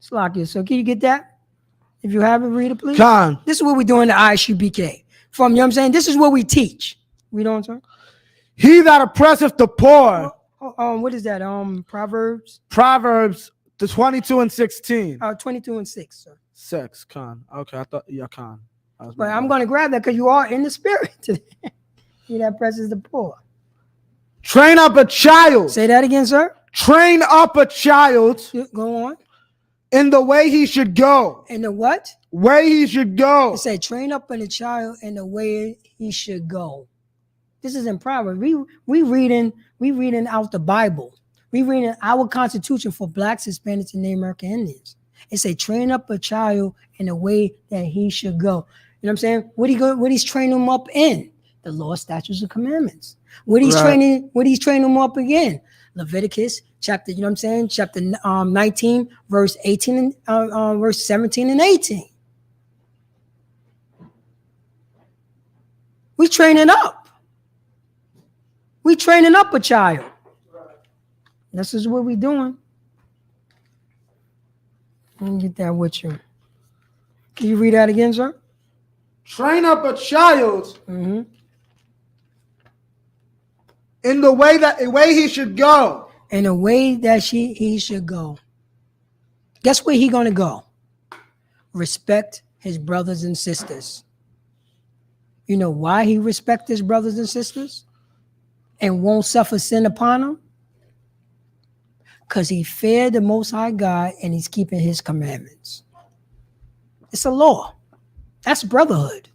Slakia, so can you get that? If you have it, read it, please. Khan. This is what we do in the I.S.Up.K. From, you know what I'm saying? This is what we teach. We don't, sir? He that oppresseth the poor. What is that? Proverbs? Proverbs, the 22 and 16. 22 and 6, sir. 6, Khan. Okay, I thought, yeah, Khan. But I'm going to grab that because you are in the spirit today. He that oppresses the poor. Train up a child. Say that again, sir. Train up a child. Go on. In the way he should go. In the what? Way he should go. It said, train up a child in the way he should go. This is in Proverbs. We reading out the Bible. We reading our Constitution for blacks, Hispanics, and Native American Indians. It say, train up a child in the way that he should go. You know what I'm saying? What he's training them up in? The law, statutes, and commandments. What he's training them up again? Leviticus chapter, you know what I'm saying? Chapter 19, verse 18 and verse 17 and 18. We training up. We training up a child. This is what we doing. Let me get that with you. Can you read that again, sir? Train up a child in the way he should go. In a way that he should go. Guess where he gonna go? Respect his brothers and sisters. You know why he respects his brothers and sisters and won't suffer sin upon them? Because he feared the Most High God and he's keeping his commandments. It's a law. That's brotherhood.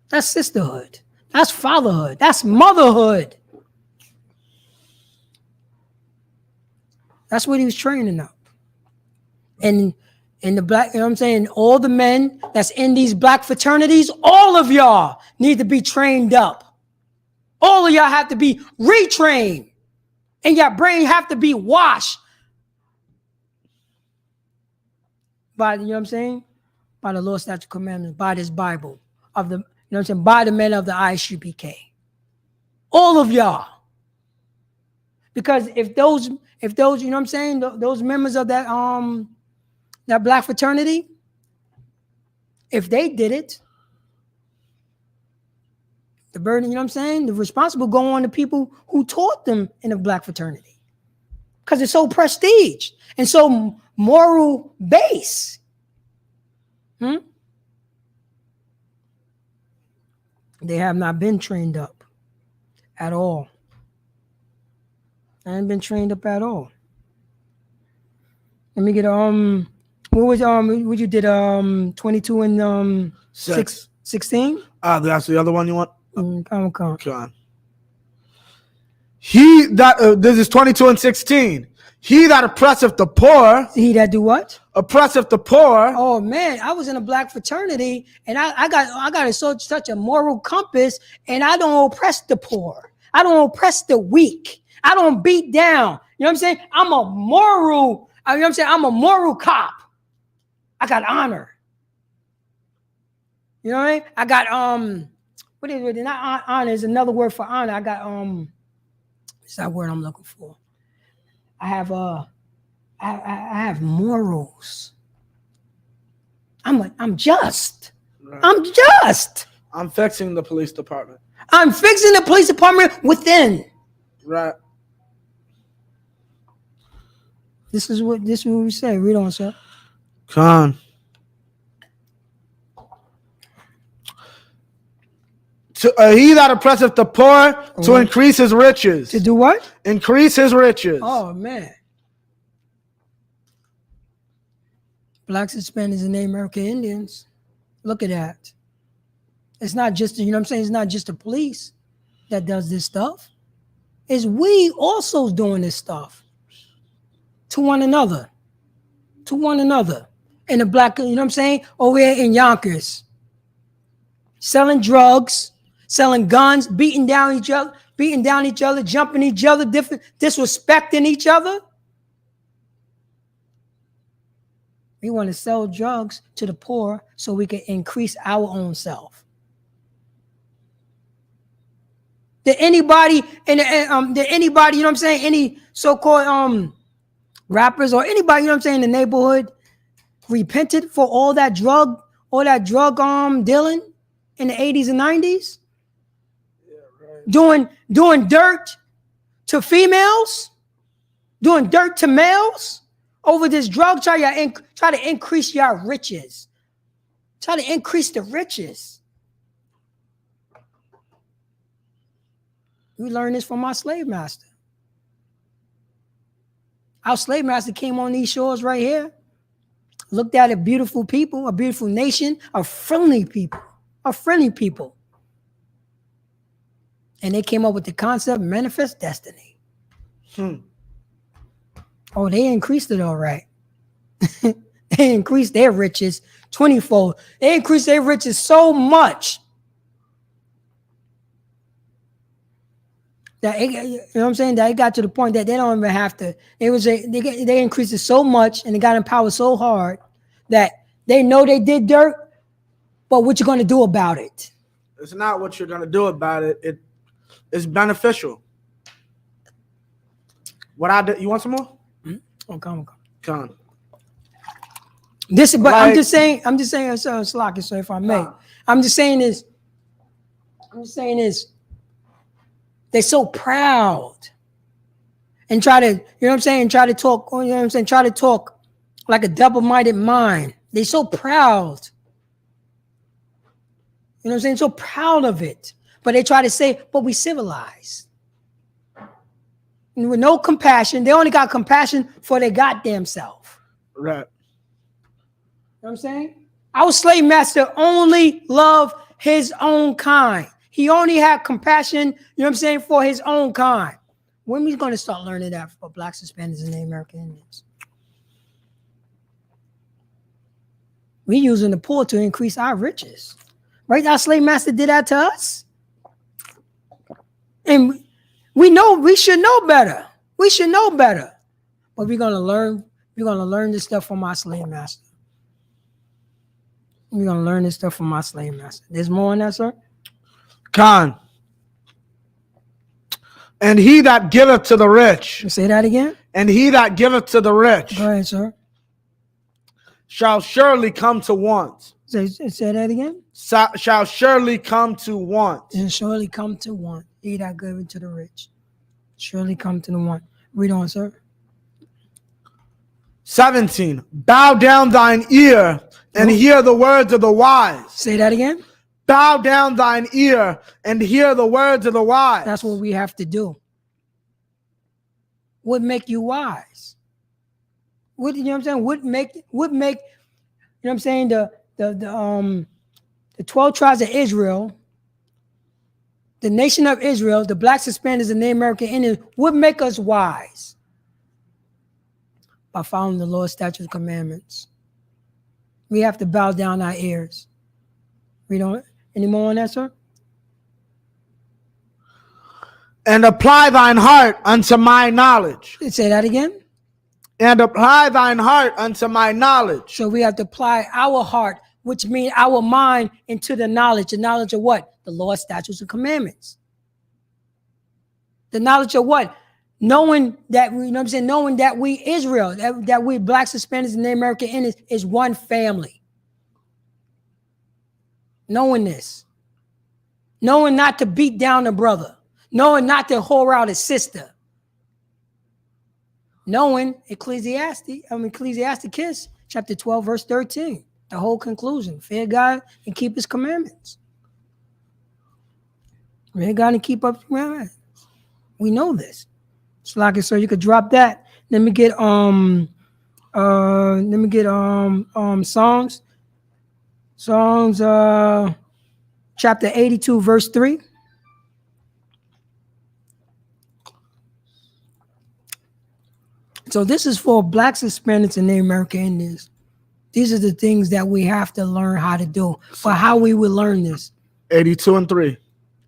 That's sisterhood. That's fatherhood. That's motherhood. That's what he was training up. And in the black, you know what I'm saying? All the men that's in these black fraternities, all of y'all need to be trained up. All of y'all have to be retrained. And your brain have to be washed by, you know what I'm saying? By the Lord, statute, commandments, by this Bible of the, you know what I'm saying? By the men of the I.S.Up.K. All of y'all. Because if those, you know what I'm saying? Those members of that black fraternity, if they did it, the burden, you know what I'm saying? The responsible go on to people who taught them in the black fraternity. Because it's so prestige and so moral base. They have not been trained up at all. I haven't been trained up at all. Let me get what you did 22 and 16? That's the other one you want? Come on. He that this is 22 and 16. He that oppresseth the poor. He that do what? Oppresseth the poor. Oh man, I was in a black fraternity and I got such a moral compass, and I don't oppress the poor. I don't oppress the weak. I don't beat down. You know what I'm saying? I'm a moral, you know what I'm saying? I'm a moral cop. I got honor. You know what I mean? I got what is it? Not honor is another word for honor. I got what's that word I'm looking for? I have morals. I'm just. Right. I'm just. I'm fixing the police department. I'm fixing the police department within. Right. This is what we say. Read on, sir. Con. He that oppresseth the poor to increase his riches. To do what? Increase his riches. Oh man. Blacks, Hispanics, and Native American Indians. Look at that. It's not just, you know what I'm saying? It's not just the police that does this stuff. It's we also doing this stuff to one another. To one another. In the black, you know what I'm saying? Over here in Yonkers. Selling drugs, selling guns, beating down each other, jumping each other, disrespecting each other. We want to sell drugs to the poor so we can increase our own self. Did anybody, you know what I'm saying, any so-called rappers or anybody, you know what I'm saying, in the neighborhood repented for all that drug dealing in the 80s and 90s? Yeah, right. Doing dirt to females, doing dirt to males over this drug, try to increase your riches. Try to increase the riches. We learned this from our slave master. Our slave master came on these shores right here, looked at a beautiful people, a beautiful nation, a friendly people. And they came up with the concept manifest destiny. Oh, they increased it all right. They increased their riches 20-fold. They increased their riches so much that you know what I'm saying, that it got to the point that they don't even have to. They increased it so much and they got empowered so hard that they know they did dirt, but what you going to do about it? It's not what you're going to do about it. It's beneficial. What I did, you want some more? Oh, come on. This, but like, I'm just saying, so Slocky, so if I may, I'm just saying this. They're so proud and try to, you know what I'm saying, try to talk like a double-minded mind. They're so proud. You know what I'm saying? So proud of it. But they try to say, but we civilized. And with no compassion. They only got compassion for their goddamn self. Right. You know what I'm saying? Our slave master only loved his own kind. He only had compassion, you know what I'm saying, for his own kind. When are we going to start learning that for blacks, Hispanics, and Native American Indians? We're using the poor to increase our riches. Right? Our slave master did that to us. And we know we should know better. We should know better. But we're gonna learn this stuff from our slave master. We're gonna learn this stuff from our slave master. There's more on that, sir? Khan. And he that giveth to the rich. Say that again. And he that giveth to the rich. Go ahead, sir. Shall surely come to want. Say that again. Shall surely come to want. And surely come to want. He that giveth to the rich. Surely come to the want. Read on, sir. 17. Bow down thine ear and hear the words of the wise. Say that again. Bow down thine ear and hear the words of the wise. That's what we have to do. What make you wise? What, you know what I'm saying? What make, you know what I'm saying? The 12 tribes of Israel, the nation of Israel, the blacks, Hispanics, and Native American Indians, what make us wise? By following the Lord's statutes and commandments. We have to bow down our ears. We don't, any more on that, sir? And apply thine heart unto my knowledge. Say that again. And apply thine heart unto my knowledge. So we have to apply our heart, which means our mind, into the knowledge. The knowledge of what? The Lord's statutes and commandments. The knowledge of what? Knowing that we, you know what I'm saying? Knowing that we Israel, that we blacks, Hispanics, and Native American Indians is one family. Knowing this. Knowing not to beat down a brother. Knowing not to whore out a sister. Knowing Ecclesiasticus chapter 12, verse 13. The whole conclusion. Fear God and keep his commandments. Fear God and keep up his commandments. We know this. So you could drop that. Let me get Songs. Songs chapter 82, verse 3. So this is for blacks, Hispanics, and Native American Indians. These are the things that we have to learn how to do. But how we will learn this? 82 and 3.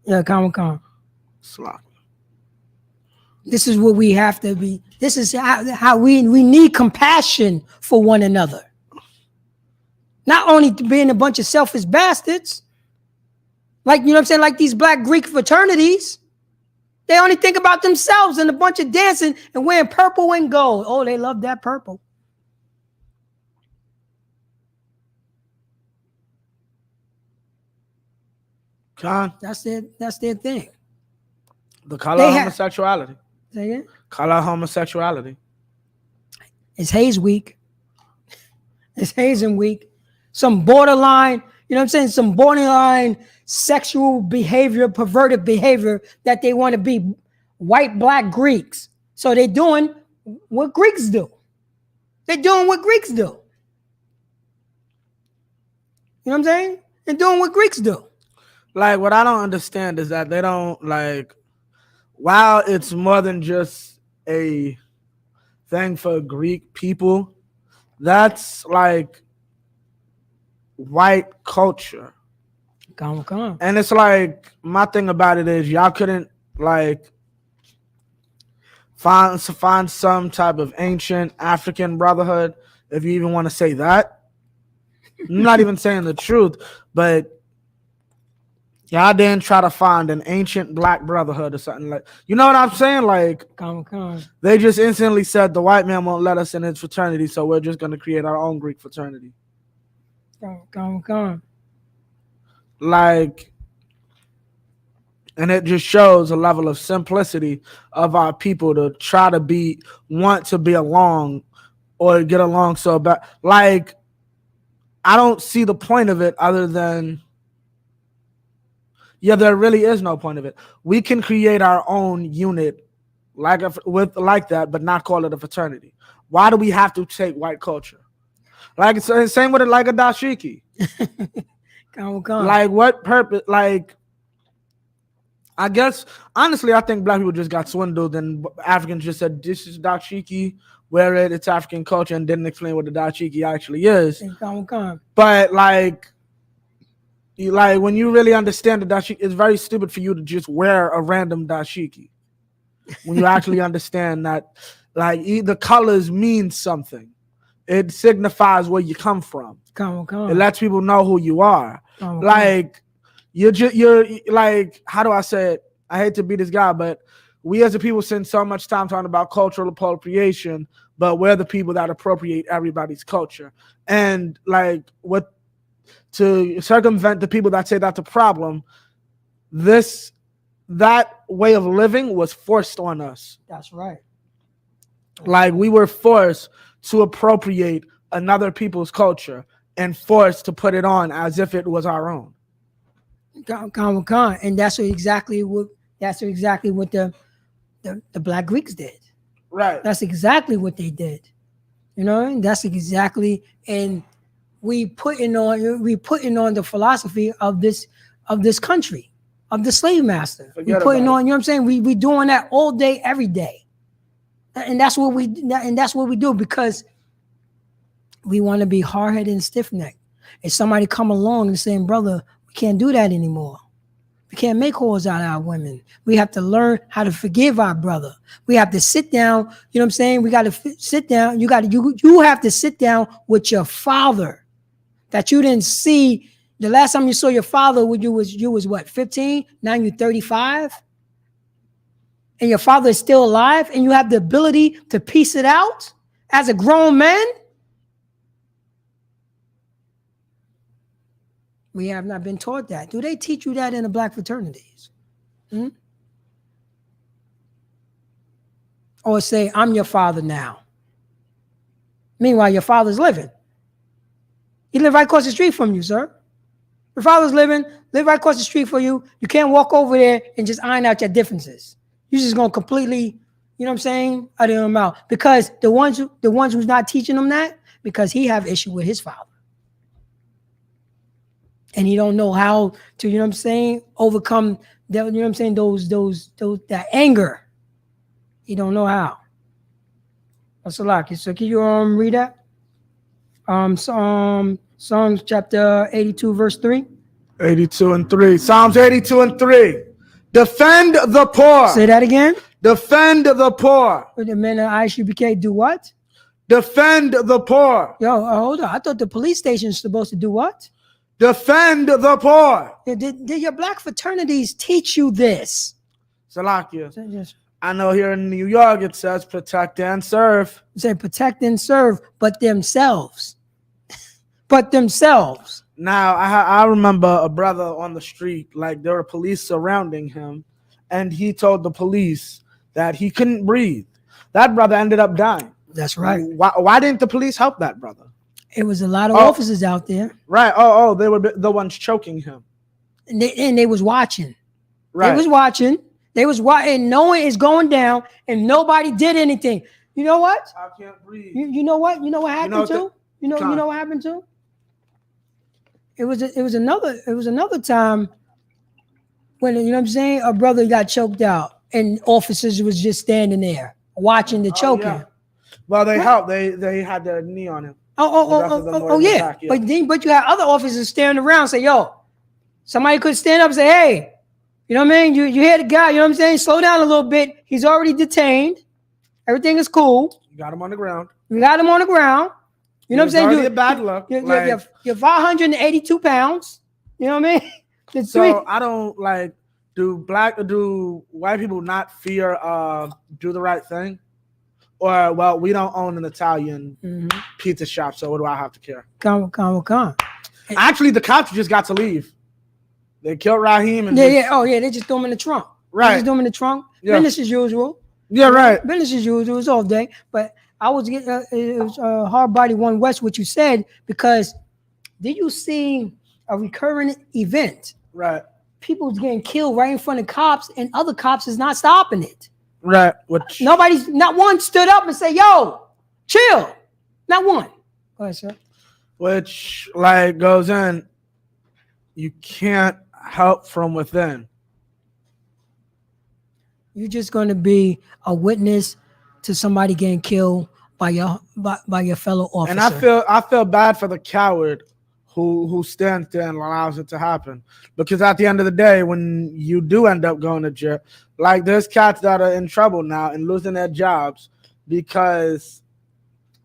Yeah, come. Slop. This is what we have to be. This is how we need compassion for one another. Not only to being a bunch of selfish bastards, like, you know what I'm saying, like these black Greek fraternities. They only think about themselves and a bunch of dancing and wearing purple and gold. Oh, they love that purple. Con. That's their thing. The color of homosexuality. Say it. Color of homosexuality. It's Hayes week. It's hazing week. Some borderline, you know what I'm saying? Some borderline sexual behavior, perverted behavior that they want to be white, black Greeks. So they're doing what Greeks do. They're doing what Greeks do. You know what I'm saying? They're doing what Greeks do. Like, what I don't understand is that they don't, like, while it's more than just a thing for Greek people, that's like white culture. Come on. And it's like, my thing about it is y'all couldn't like find some type of ancient African brotherhood, if you even want to say that. I'm not even saying the truth, but y'all didn't try to find an ancient black brotherhood or something like, you know what I'm saying? Like, Come. They just instantly said the white man won't let us in his fraternity, so we're just going to create our own Greek fraternity. Come. Like, and it just shows a level of simplicity of our people to try to want to be along or get along so bad. Like, I don't see the point of it other than, yeah, there really is no point of it. We can create our own unit like that, but not call it a fraternity. Why do we have to take white culture? Like, it's same with it, like a dashiki. Like, what purpose? Like, I guess honestly, I think black people just got swindled, and Africans just said this is dashiki, wear it, it's African culture, and didn't explain what the dashiki actually is. But like when you really understand the dashiki, it's very stupid for you to just wear a random dashiki when you actually understand that, like, the colors mean something. It signifies where you come from. It lets people know who you are. Like, you're like, how do I say it? I hate to be this guy, but we as a people spend so much time talking about cultural appropriation, but we're the people that appropriate everybody's culture. And like, what to circumvent the people that say that's a problem, that way of living was forced on us. That's right. Like, we were forced to appropriate another people's culture and forced to put it on as if it was our own. And that's exactly what the Black Greeks did. Right. That's exactly what they did. You know, and that's exactly, and we putting on the philosophy of this country, of the slave master. We putting on, you know what I'm saying? We doing that all day, every day. And that's what we do, because we want to be hard-headed and stiff-necked. If somebody come along and saying, brother, we can't do that anymore. We can't make whores out of our women. We have to learn how to forgive our brother. We have to sit down. You know what I'm saying? We got to sit down. You have to sit down with your father that you didn't see. The last time you saw your father when you was what, 15? Now you're 35? And your father is still alive, and you have the ability to piece it out as a grown man? We have not been taught that. Do they teach you that in the black fraternities? Or say, I'm your father now. Meanwhile, your father's living. He live right across the street from you, sir. Your father's live right across the street from you. You can't walk over there and just iron out your differences. You're just gonna completely, you know what I'm saying, out of your mouth. Because the ones who's not teaching them that, because he have issue with his father. And he don't know how to, you know what I'm saying, overcome that, you know what I'm saying, that anger. He don't know how. That's a lot. So can you read that? Psalms chapter 82, verse 3. 82 and 3. Psalms 82 and 3. Defend the poor. Say that again. Defend the poor. The men of I.S.Up.K do what? Defend the poor. Yo, hold on. I thought the police station is supposed to do what? Defend the poor. Did your black fraternities teach you this? Salakia. I know here in New York it says protect and serve. It say protect and serve, but themselves. But themselves. Now, I remember a brother on the street, like there were police surrounding him, and he told the police that he couldn't breathe. That brother ended up dying. That's right. Why didn't the police help that brother? It was a lot of officers out there. Right. Oh, they were the ones choking him. And they was watching. Right. They was watching. They was watching, knowing it's going down, and nobody did anything. You know what? I can't breathe. You know what? You know what happened to? You know what happened to? It was another time when, you know what I'm saying, a brother got choked out, and officers was just standing there watching the choking. Yeah. Well, they helped. They had their knee on him. Yeah. But you had other officers standing around say, yo, somebody could stand up and say, hey, you know what I mean? You hear the guy, you know what I'm saying? Slow down a little bit. He's already detained. Everything is cool. You got him on the ground. You got him on the ground. You know what I'm saying? You're bad luck. You're 582 pounds. You know what I mean? So I don't like, do white people not fear do the right thing? Or, well, we don't own an Italian pizza shop, so what do I have to care? Come. Actually, the cops just got to leave. They killed Raheem. And they just threw him in the trunk. Right. They just threw him in the trunk. Yeah. Business as usual. Yeah, right. Business as usual. It's all day. But I was getting it was hard body one West what you said, because did you see a recurring event? Right. People's getting killed right in front of cops, and other cops is not stopping it. Right. Which Not one stood up and said, "Yo, chill." Not one. Go ahead, sir. which like goes in. You can't help from within. You're just going to be a witness to somebody getting killed by your fellow officer. And I feel bad for the coward who stands there and allows it to happen. Because at the end of the day, when you do end up going to jail, like there's cats that are in trouble now and losing their jobs because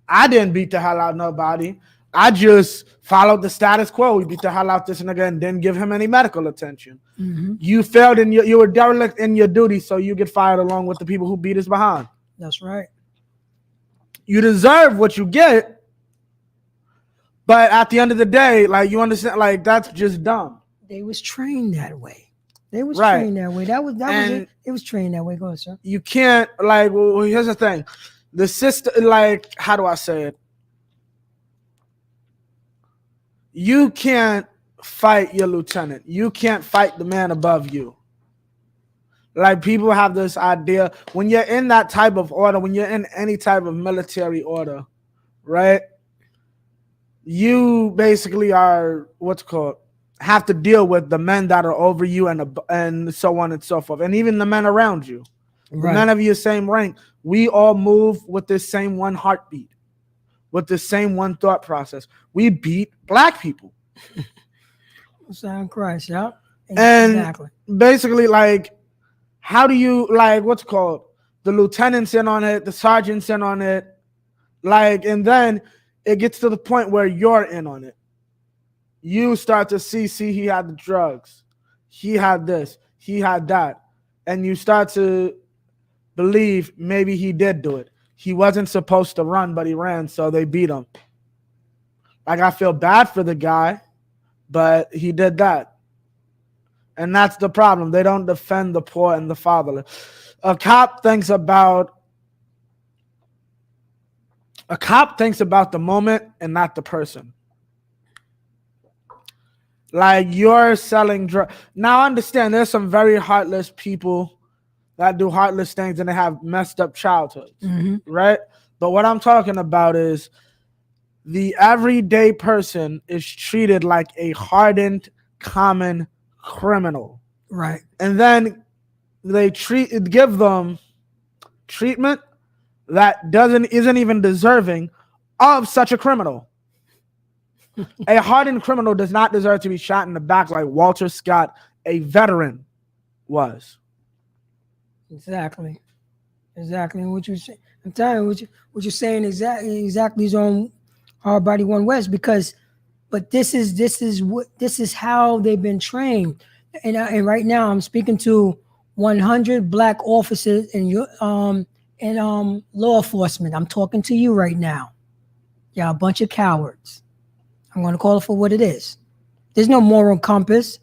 I didn't beat the hell out of nobody. I just followed the status quo. We beat the hell out this nigga and didn't give him any medical attention. Mm-hmm. You failed in you were derelict in your duty, so you get fired along with the people who beat us behind. That's right. You deserve what you get. But at the end of the day, like you understand, like that's just dumb. They was trained that way. They was Right. trained that way. That was it. It was trained that way. Go ahead, sir. You can't like. Well, here's the thing: the system. Like, how do I say it? You can't fight your lieutenant. You can't fight the man above you. Like people have this idea when you're in that type of order, when you're in any type of military order, right? You basically are what's called have to deal with the men that are over you and so on and so forth, and even the men around you. Right. None of you same rank. We all move with the same one heartbeat, with the same one thought process. We beat black people. Sound Christ, yeah. And exactly. Basically, like, how do you like what's called the lieutenant's in on it, the sergeant's in on it, like, and then it gets to the point where you're in on it. You start to see he had the drugs, he had this, he had that, and you start to believe maybe he did do it. He wasn't supposed to run, but he ran, so they beat him. Like, I feel bad for the guy, but he did that. And that's the problem. They don't defend the poor and the fatherless. A cop thinks about the moment and not the person. Like, you're selling drugs. Now, I understand there's some very heartless people that do heartless things and they have messed up childhoods, right? But what I'm talking about is the everyday person is treated like a hardened, common criminal. Right. And then they give them treatment that isn't even deserving of such a criminal. A hardened criminal does not deserve to be shot in the back like Walter Scott, a veteran, was. Exactly. What you say? I'm telling you what you're saying exactly is on Hard Body One West, but this is how they've been trained, and right now I'm speaking to 100 black officers in law enforcement. I'm talking to you right now. Y'all a bunch of cowards. I'm going to call it for what it is. There's no moral compass.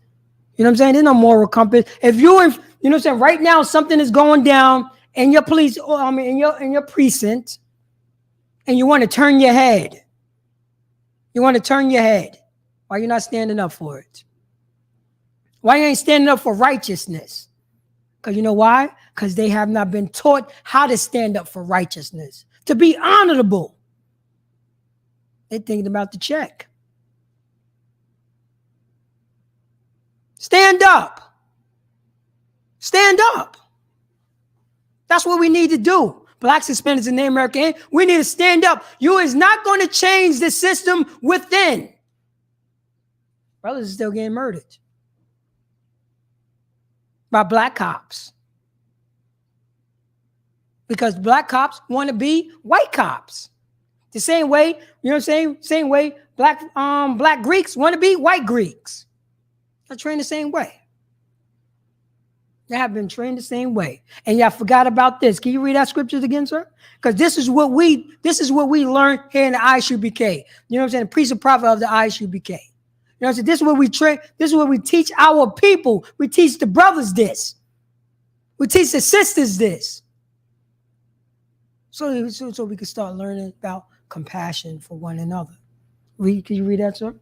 You know what I'm saying? There's no moral compass. If you know what I'm saying, right now something is going down in your police, in your precinct, and you want to turn your head. Why you're not standing up for it? Why you ain't standing up for righteousness? Because you know why? Because they have not been taught how to stand up for righteousness, to be honorable. They're thinking about the check. Stand up. That's what we need to do. Blacks, Hispanics, and Native American, we need to stand up. You is not going to change the system within. Brothers are still getting murdered by black cops. Because black cops want to be white cops. The same way, you know what I'm saying? Same way black Greeks want to be white Greeks. They're trained the same way. They have been trained the same way. And y'all forgot about this. Can you read that scriptures again, sir? Because this is what we learn here in the I.S.Up.K. You know what I'm saying? The priest and prophet of the I.S.Up.K. You know what I'm saying? This is what we train. This is what we teach our people. We teach the brothers this. We teach the sisters this. So we can start learning about compassion for one another. Can you read that, sir?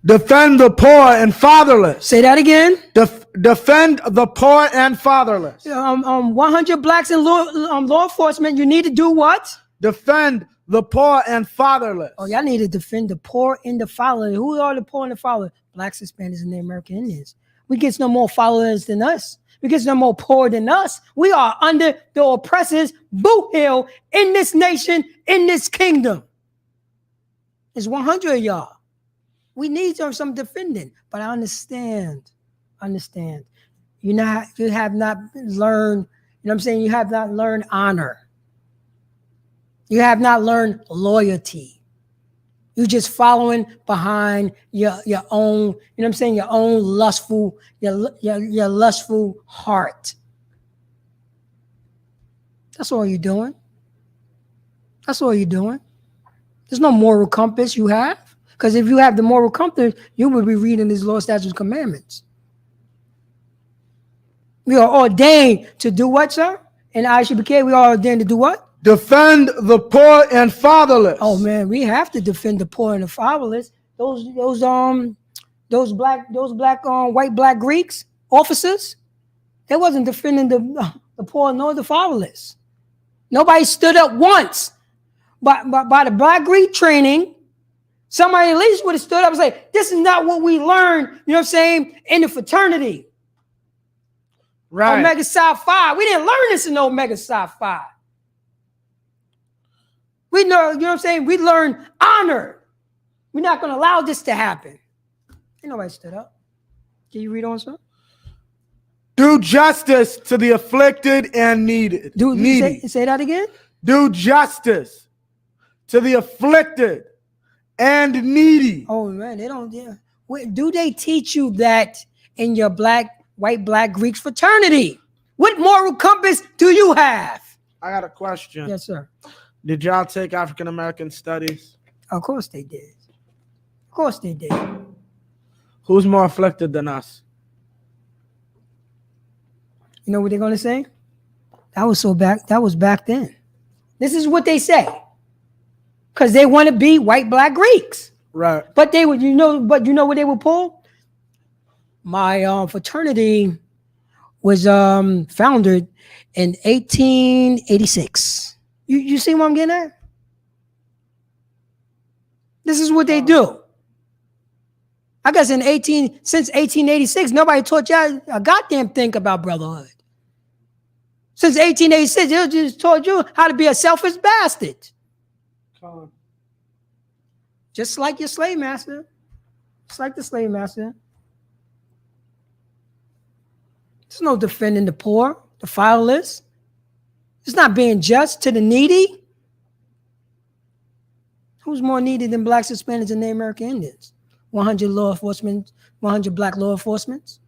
Defend the poor and fatherless. Say that again. Defend the poor and fatherless. 100 blacks in law enforcement. You need to do what? Defend the poor and fatherless. Oh, y'all need to defend the poor and the fatherless. Who are the poor and the fatherless? Blacks, Hispanics, and the American Indians. We get no more followers than us. We get no more poor than us. We are under the oppressors' boot heel in this nation, in this kingdom. There's 100 of y'all. We need some defending, but I understand. You have not learned, you know what I'm saying? You have not learned honor. You have not learned loyalty. You're just following behind your own, you know what I'm saying? Your own lustful, your lustful heart. That's all you're doing. That's all you're doing. There's no moral compass you have. Because if you have the moral compass, you will be reading His law, statutes, commandments. We are ordained to do what, sir? In I.S.Up.K, we are ordained to do what? Defend the poor and fatherless. Oh man, we have to defend the poor and the fatherless. Those white black Greeks officers, they wasn't defending the poor nor the fatherless. Nobody stood up once. But by the black Greek training, somebody at least would have stood up and say, this is not what we learned, you know what I'm saying, in the fraternity. Right. Omega Psi Phi. We didn't learn this in Omega Psi Phi. We know, you know what I'm saying? We learned honor. We're not going to allow this to happen. Ain't nobody stood up. Can you read on, sir? Do justice to the afflicted and needy. Say that again? Do justice to the afflicted and needy. Oh, man, they don't. Yeah. Do they teach you that in your white black Greek fraternity? What moral compass do you have? I got a question. Yes, sir. Did y'all take African American studies? Of course they did. Of course they did. Who's more afflicted than us? You know what they're gonna say? That was back then. This is what they say. Because they want to be white black Greeks. Right. But they would, you know what they would pull? My fraternity was founded in 1886. You see what I'm getting at? This is what they do. I guess since 1886, nobody taught y'all a goddamn thing about brotherhood. Since 1886, they just taught you how to be a selfish bastard. Just like your slave master. Just like the slave master. There's no defending the poor, the fatherless. It's not being just to the needy. Who's more needy than blacks, Hispanics, and Native American Indians? 100 law enforcement, 100 black law enforcements?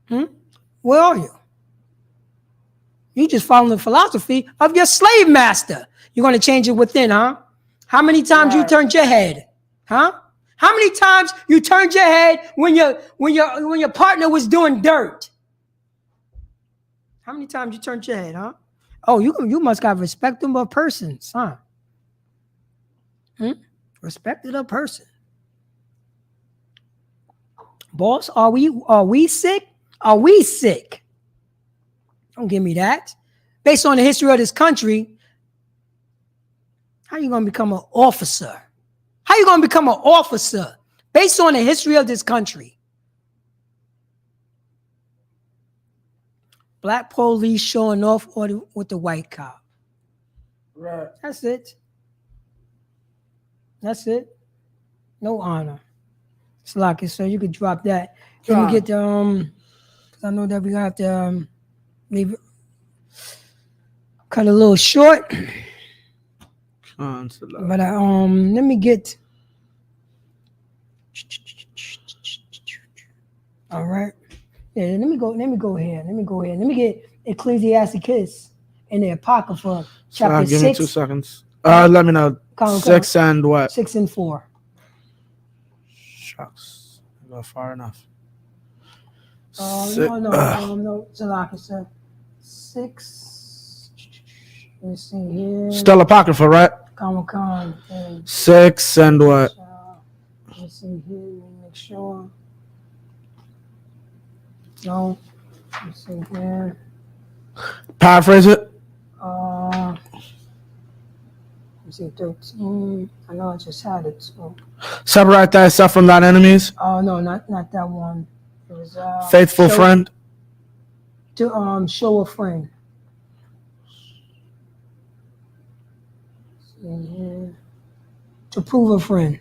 Where are you? You just following the philosophy of your slave master. You're going to change it within, huh? How many times you turned your head? Huh? How many times you turned your head when your partner was doing dirt? How many times you turned your head, huh? Oh, you must have respectable persons, huh? Respected a person. Boss, are we sick? Are we sick? Don't give me that. Based on the history of this country, how are you going to become an officer? How are you going to become an officer based on the history of this country? Black police showing off with the white cop. Right. That's it. That's it. No honor. It's like it, so you could drop that. Let me get the because I know that we got to maybe cut a little short. But let me get. All right. Yeah, let me go here. Let me get Ecclesiasticus in the Apocrypha, chapter 6. Give me 2 seconds. Let me know. 6 and what? 6 and 4. Shucks. Not far enough. No, Zalaka, sir. 6. Let me see here. Still apocryphal, right? Comic-Con thing. 6 and what? Let me see here. Let me make sure. No. Let me see here. Paraphrase it. Let me see 13. I know I just had it. So. Separate thyself from thine enemies. Oh no, not that one. It was faithful friend. To show a friend. To prove a friend.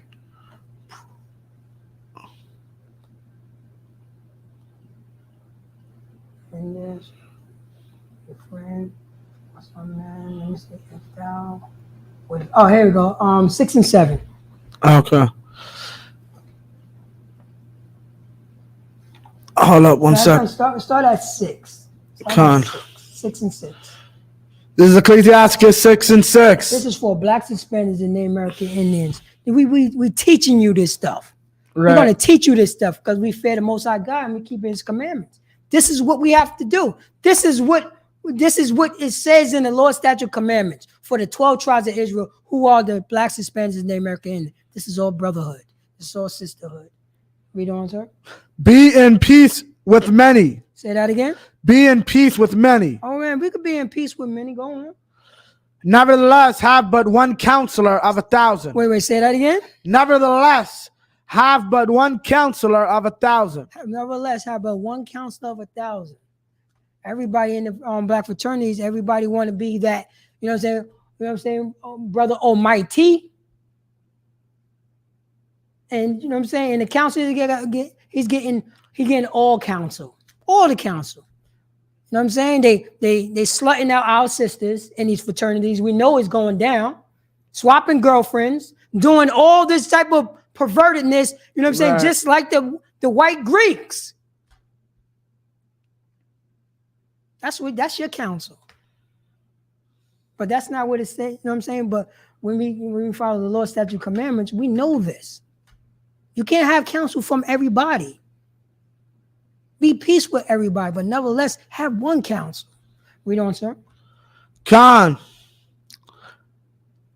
And this, a friend. What's my man? Let me see if thou. Oh, here we go. 6 and 7. Okay. Hold up one sec. Start at 6. Con. 6 and 6. This is Ecclesiasticus 6 and 6. This is for blacks, Hispanics, and Native American Indians. We teaching you this stuff. Right. We're going to teach you this stuff because we fear the Most High God and we keep His commandments. This is what we have to do. This is what it says in the Lord's statute commandments for the 12 tribes of Israel, who are the blacks, Hispanics, and Native American Indians. This is all brotherhood. This is all sisterhood. Read on, sir. Be in peace with many. Say that again. Be in peace with many. Oh man, we could be in peace with many. Go on. Nevertheless, have but one counselor of 1,000. Wait, say that again. Nevertheless, have but one counselor of 1,000. Nevertheless, have but one counselor of 1,000. Everybody in the black fraternities, everybody want to be that. You know what I'm saying? You know what I'm saying? Brother Almighty. And you know what I'm saying? And the council, he's getting all counsel, all the counsel. You know what I'm saying? They slutting out our sisters in these fraternities. We know it's going down, swapping girlfriends, doing all this type of pervertedness. You know what I'm saying? Just like the white Greeks. That's your counsel. But that's not what it says. You know what I'm saying? But when we follow the Lord's statute commandments, we know this. You can't have counsel from everybody. Be peace with everybody, but nevertheless, have one counsel. Read on, sir. Con.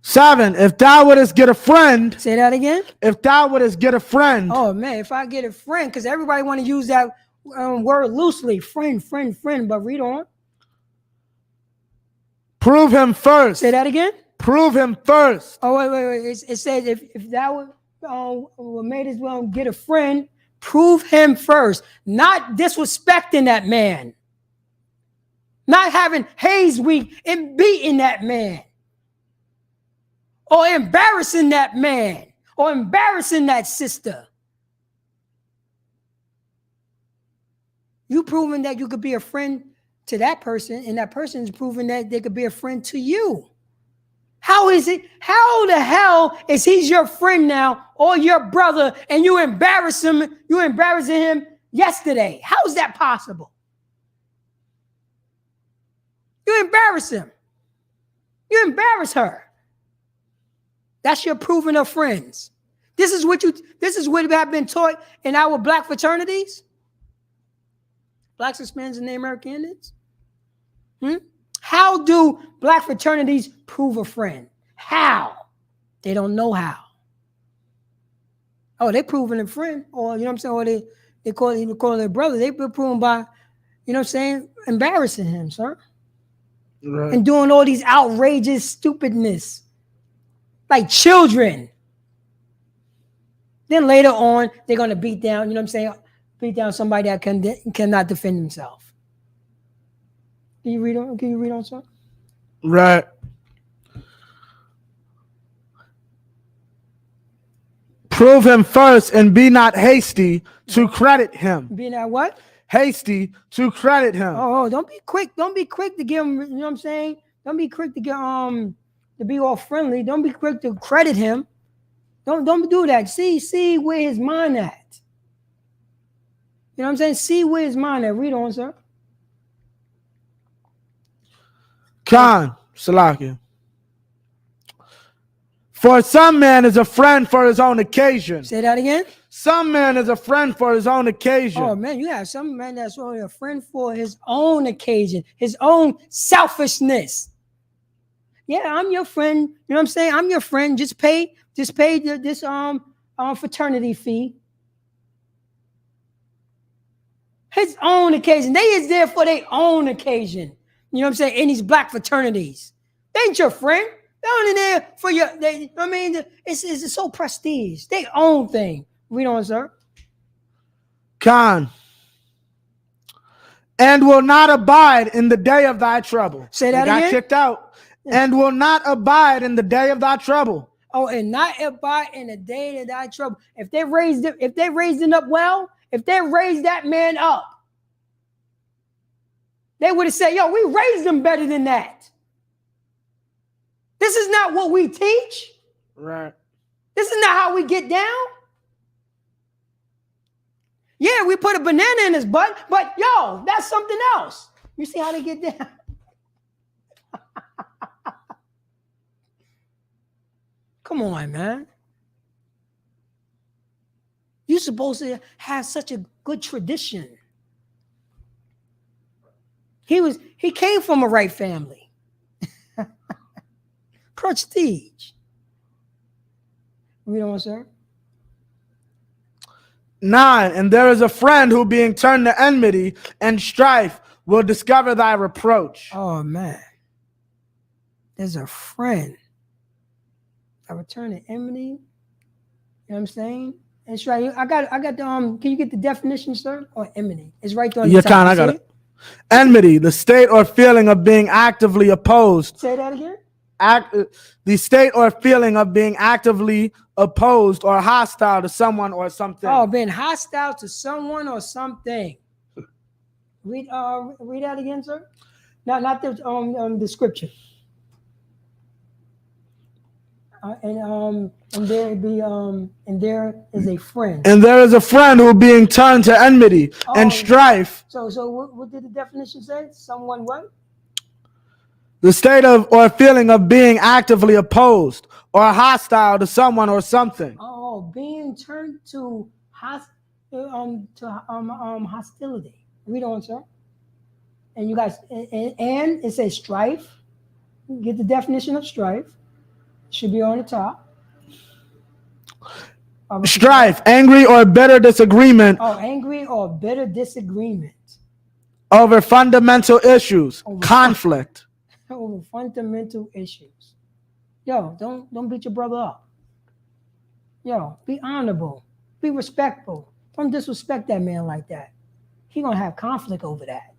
7, if thou wouldest get a friend. Say that again. If thou wouldest get a friend. Oh, man, if I get a friend, because everybody want to use that word loosely. Friend. But read on. Prove him first. Say that again. Prove him first. Oh, wait. It says if thou were made as well get a friend, prove him first. Not disrespecting that man. Not having Hayes Week and beating that man. Or embarrassing that man. Or embarrassing that sister. You proving that you could be a friend to that person, and that person is proving that they could be a friend to you. How is it? How the hell is he your friend now or your brother and you embarrass him? You embarrassing him yesterday. How is that possible? You embarrass him. You embarrass her. That's your proving of friends. This is what have been taught in our black fraternities. Blacks, Hispanics, and Native American Indians. How do black fraternities prove a friend? How? They don't know how. Oh, they proving a friend, or you know what I'm saying, or they call their brother. They proven by, you know what I'm saying, embarrassing him, sir. Right. And doing all these outrageous stupidness. Like children. Then later on, they're gonna beat down, you know what I'm saying, beat down somebody that cannot defend himself. Can you read on, sir? Right. Prove him first and be not hasty to credit him. Be not what? Hasty to credit him. Oh, don't be quick. Don't be quick to give him, you know what I'm saying? Don't be quick to get to be all friendly. Don't be quick to credit him. Don't do that. See where his mind at. You know what I'm saying? See where his mind at. Read on, sir. Khan, Salakia. For some man is a friend for his own occasion. Say that again. Some man is a friend for his own occasion. Oh man, you have some man that's only a friend for his own occasion, his own selfishness. Yeah, I'm your friend. You know what I'm saying? I'm your friend. Just pay this fraternity fee. His own occasion. They is there for their own occasion. You know what I'm saying? In these black fraternities. They ain't your friend. They're only there for your, I mean, it's so prestige. They own thing. Read on, sir. Khan. And will not abide in the day of thy trouble. Say that they got again? kicked out. And will not abide in the day of thy trouble. Oh, and not abide in the day of thy trouble. If they raised him up well, if they raised that man up, they would have said, yo, we raised him better than that. This is not what we teach. Right. This is not how we get down. Yeah, we put a banana in his butt, but yo, that's something else. You see how they get down? Come on, man. You're supposed to have such a good tradition. He came from a right family. Prestige. Read on, sir. 9. And there is a friend who, being turned to enmity and strife, will discover thy reproach. Oh man, there's a friend. I return to enmity. You know what I'm saying? It's right. I got the Can you get the definition, sir? Or enmity? It's right there on the top. Khan, I got it. Enmity, the state or feeling of being actively opposed. Say that again. The state or feeling of being actively opposed or hostile to someone or something. Oh, being hostile to someone or something. Read that again, sir. Not the scripture. And there is a friend. And there is a friend who, being turned to enmity and strife. So what did the definition say? Someone what? The state of or feeling of being actively opposed or hostile to someone or something. Oh, being turned to hostility. Read on, sir. And you guys, and it says strife. Get the definition of strife. Should be on the top. Strife, angry or bitter disagreement. Oh, angry or bitter disagreement. Over fundamental issues. Conflict. Over fundamental issues. Yo, don't beat your brother up. Yo, be honorable. Be respectful. Don't disrespect that man like that. He gonna have conflict over that.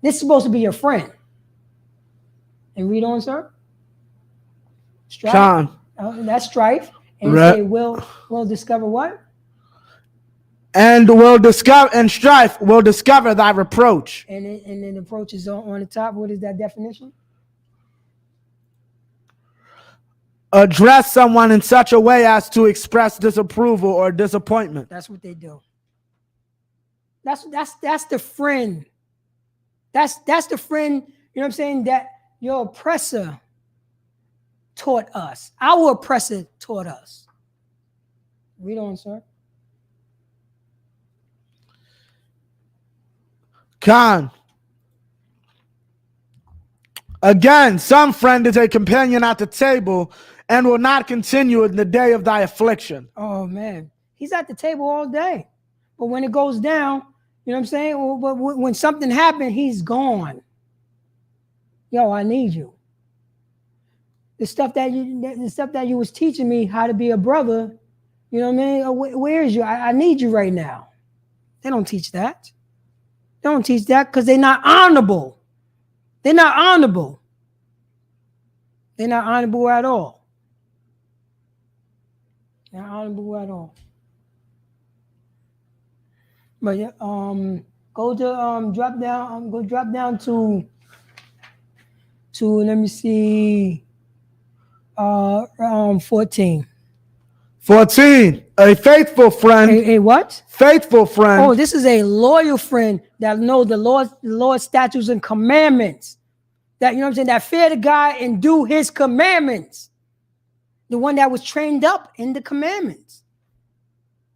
This is supposed to be your friend. And read on, sir. Strife. John. That's strife. And say we'll discover what? And will discover, and strife will discover thy reproach. And then the reproach is on the top. What is that definition? Address someone in such a way as to express disapproval or disappointment. That's what they do. That's the friend. That's the friend, you know what I'm saying, that your oppressor taught us. Our oppressor taught us. Read on, sir. Khan. Again, some friend is a companion at the table and will not continue in the day of thy affliction. Oh, man. He's at the table all day. But when it goes down, you know what I'm saying? When something happened, he's gone. Yo, I need you. The stuff that you was teaching me how to be a brother, you know what I mean? Where is you? I need you right now. They don't teach that. They don't teach that because they're not honorable. They're not honorable. They're not honorable at all. They're not honorable at all. But go to drop down to let me see 14. 14, a faithful friend. A what? Faithful friend. Oh, this is a loyal friend that knows the Lord's statutes and commandments. That, you know what I'm saying, that fear the God and do his commandments. The one that was trained up in the commandments.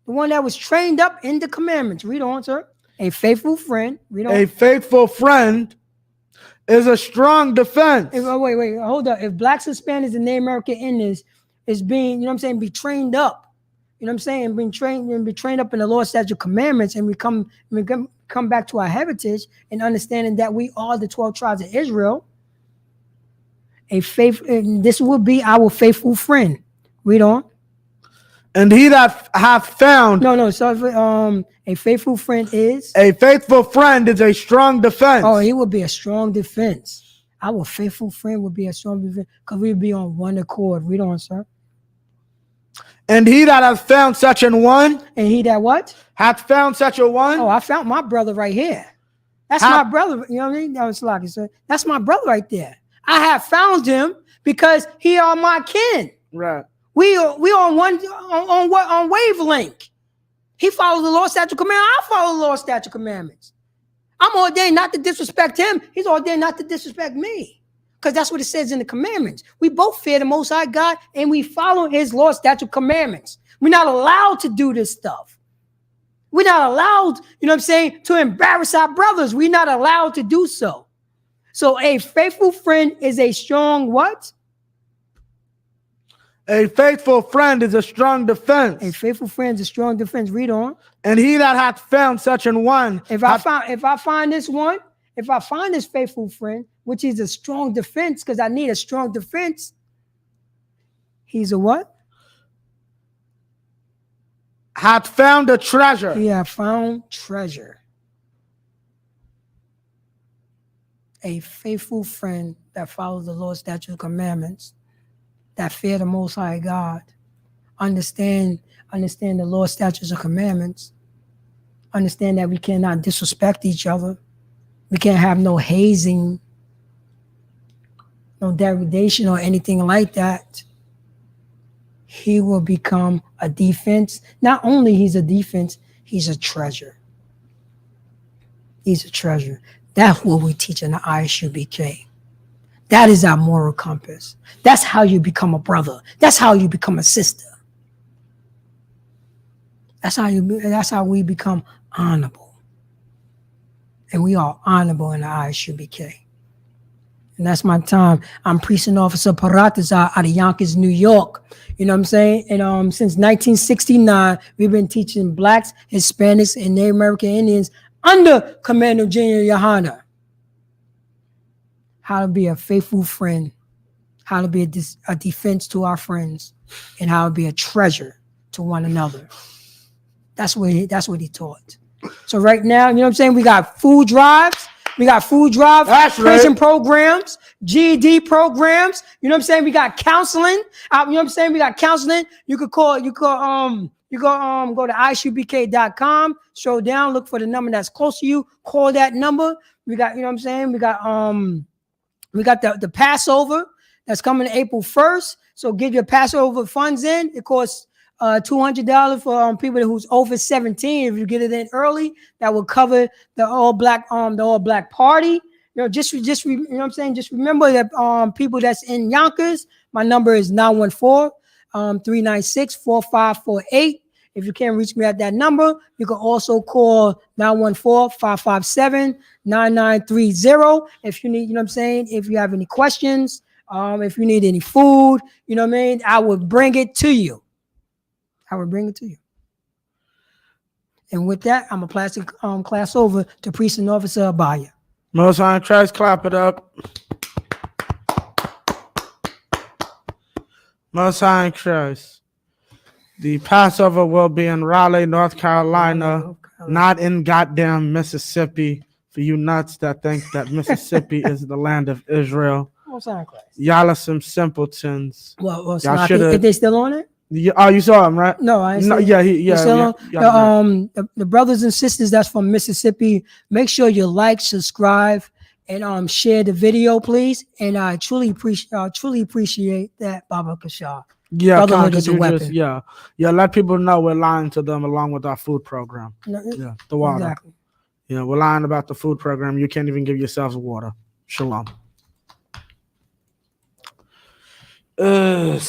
The one that was trained up in the commandments. Read on, sir. A faithful friend. Read on. A faithful friend is a strong defense. Wait, hold up. If blacks, Hispanics, and Native American Indians is being, be trained up, being trained up in the Lord, statute, commandments, and we come back to our heritage and understanding that we are the 12 tribes of Israel. This will be our faithful friend. Read on. And he that hath found. So a faithful friend is. A faithful friend is a strong defense. Oh, he will be a strong defense. Our faithful friend will be a strong defense because we'll be on one accord. Read on, sir. And he that hath found such an one. And he that what? Hath found such a one. Oh, I found my brother right here. That's my brother. You know what I mean? No, it's like sir. That's my brother right there. I have found him because he are my kin. Right. We on wavelength. He follows the Lord's statute commandments. I follow the Lord's statute commandments. I'm ordained not to disrespect him. He's ordained not to disrespect me. Because that's what it says in the commandments. We both fear the Most High God and we follow his Lord's statute commandments. We're not allowed to do this stuff. We're not allowed, to embarrass our brothers. We're not allowed to do so. So a faithful friend is a strong what? A faithful friend is a strong defense. A faithful friend is a strong defense. Read on. And he that hath found such an one. If I find this faithful friend, which is a strong defense, because I need a strong defense, he's a what? Hath found a treasure. He hath found treasure. A faithful friend that follows the Lord's statute commandments, that fear the Most High God, understand the Lord's statutes and commandments, understand that we cannot disrespect each other, we can't have no hazing, no degradation or anything like that. He will become a defense. Not only he's a defense, he's a treasure. He's a treasure. That's what we teach in the I.S.Up.K. That is our moral compass. That's how you become a brother. That's how you become a sister. That's how we become honorable. And we are honorable in the I.S.Up.K. And that's my time. I'm Precinct Officer Paratazar out of Yonkers, New York. You know what I'm saying? And since 1969, we've been teaching blacks, Hispanics, and Native American Indians under Commander General Yohana how to be a faithful friend, how to be a defense to our friends, and how to be a treasure to one another. That's what he taught. So right now, you know what I'm saying? We got food drives. Prison programs, GED programs. You know what I'm saying? We got counseling. You know what I'm saying? We got counseling. You could go to I.S.Up.K.com, scroll down, look for the number that's close to you. Call that number. We got, you know what I'm saying? We got the Passover that's coming April 1st. So get your Passover funds in. It costs $200 for people who's over 17. If you get it in early, that will cover the all black party. You know, you know what I'm saying? Just remember that people that's in Yonkers, my number is 914-396-4548. If you can't reach me at that number, you can also call 914-557-9930. If you need, you know what I'm saying? If you have any questions, if you need any food, you know what I mean? I will bring it to you. And with that, I'm a plastic class over to Precinct Officer Abaya. Most High in Christ, clap it up. Most High in Christ. The Passover will be in Raleigh, North Carolina, not in goddamn Mississippi. For you nuts that think that Mississippi is the land of Israel. Y'all are some simpletons. Well, if they still on it? Oh, you saw him, right? No, I ain't the brothers and sisters that's from Mississippi, make sure you like, subscribe, and share the video, please. And I truly appreciate that, Baba Kashar. Yeah, Brotherhood is a weapon. Let people know we're lying to them along with our food program. The water. Exactly. Yeah, we're lying about the food program. You can't even give yourselves water. Shalom. Salah.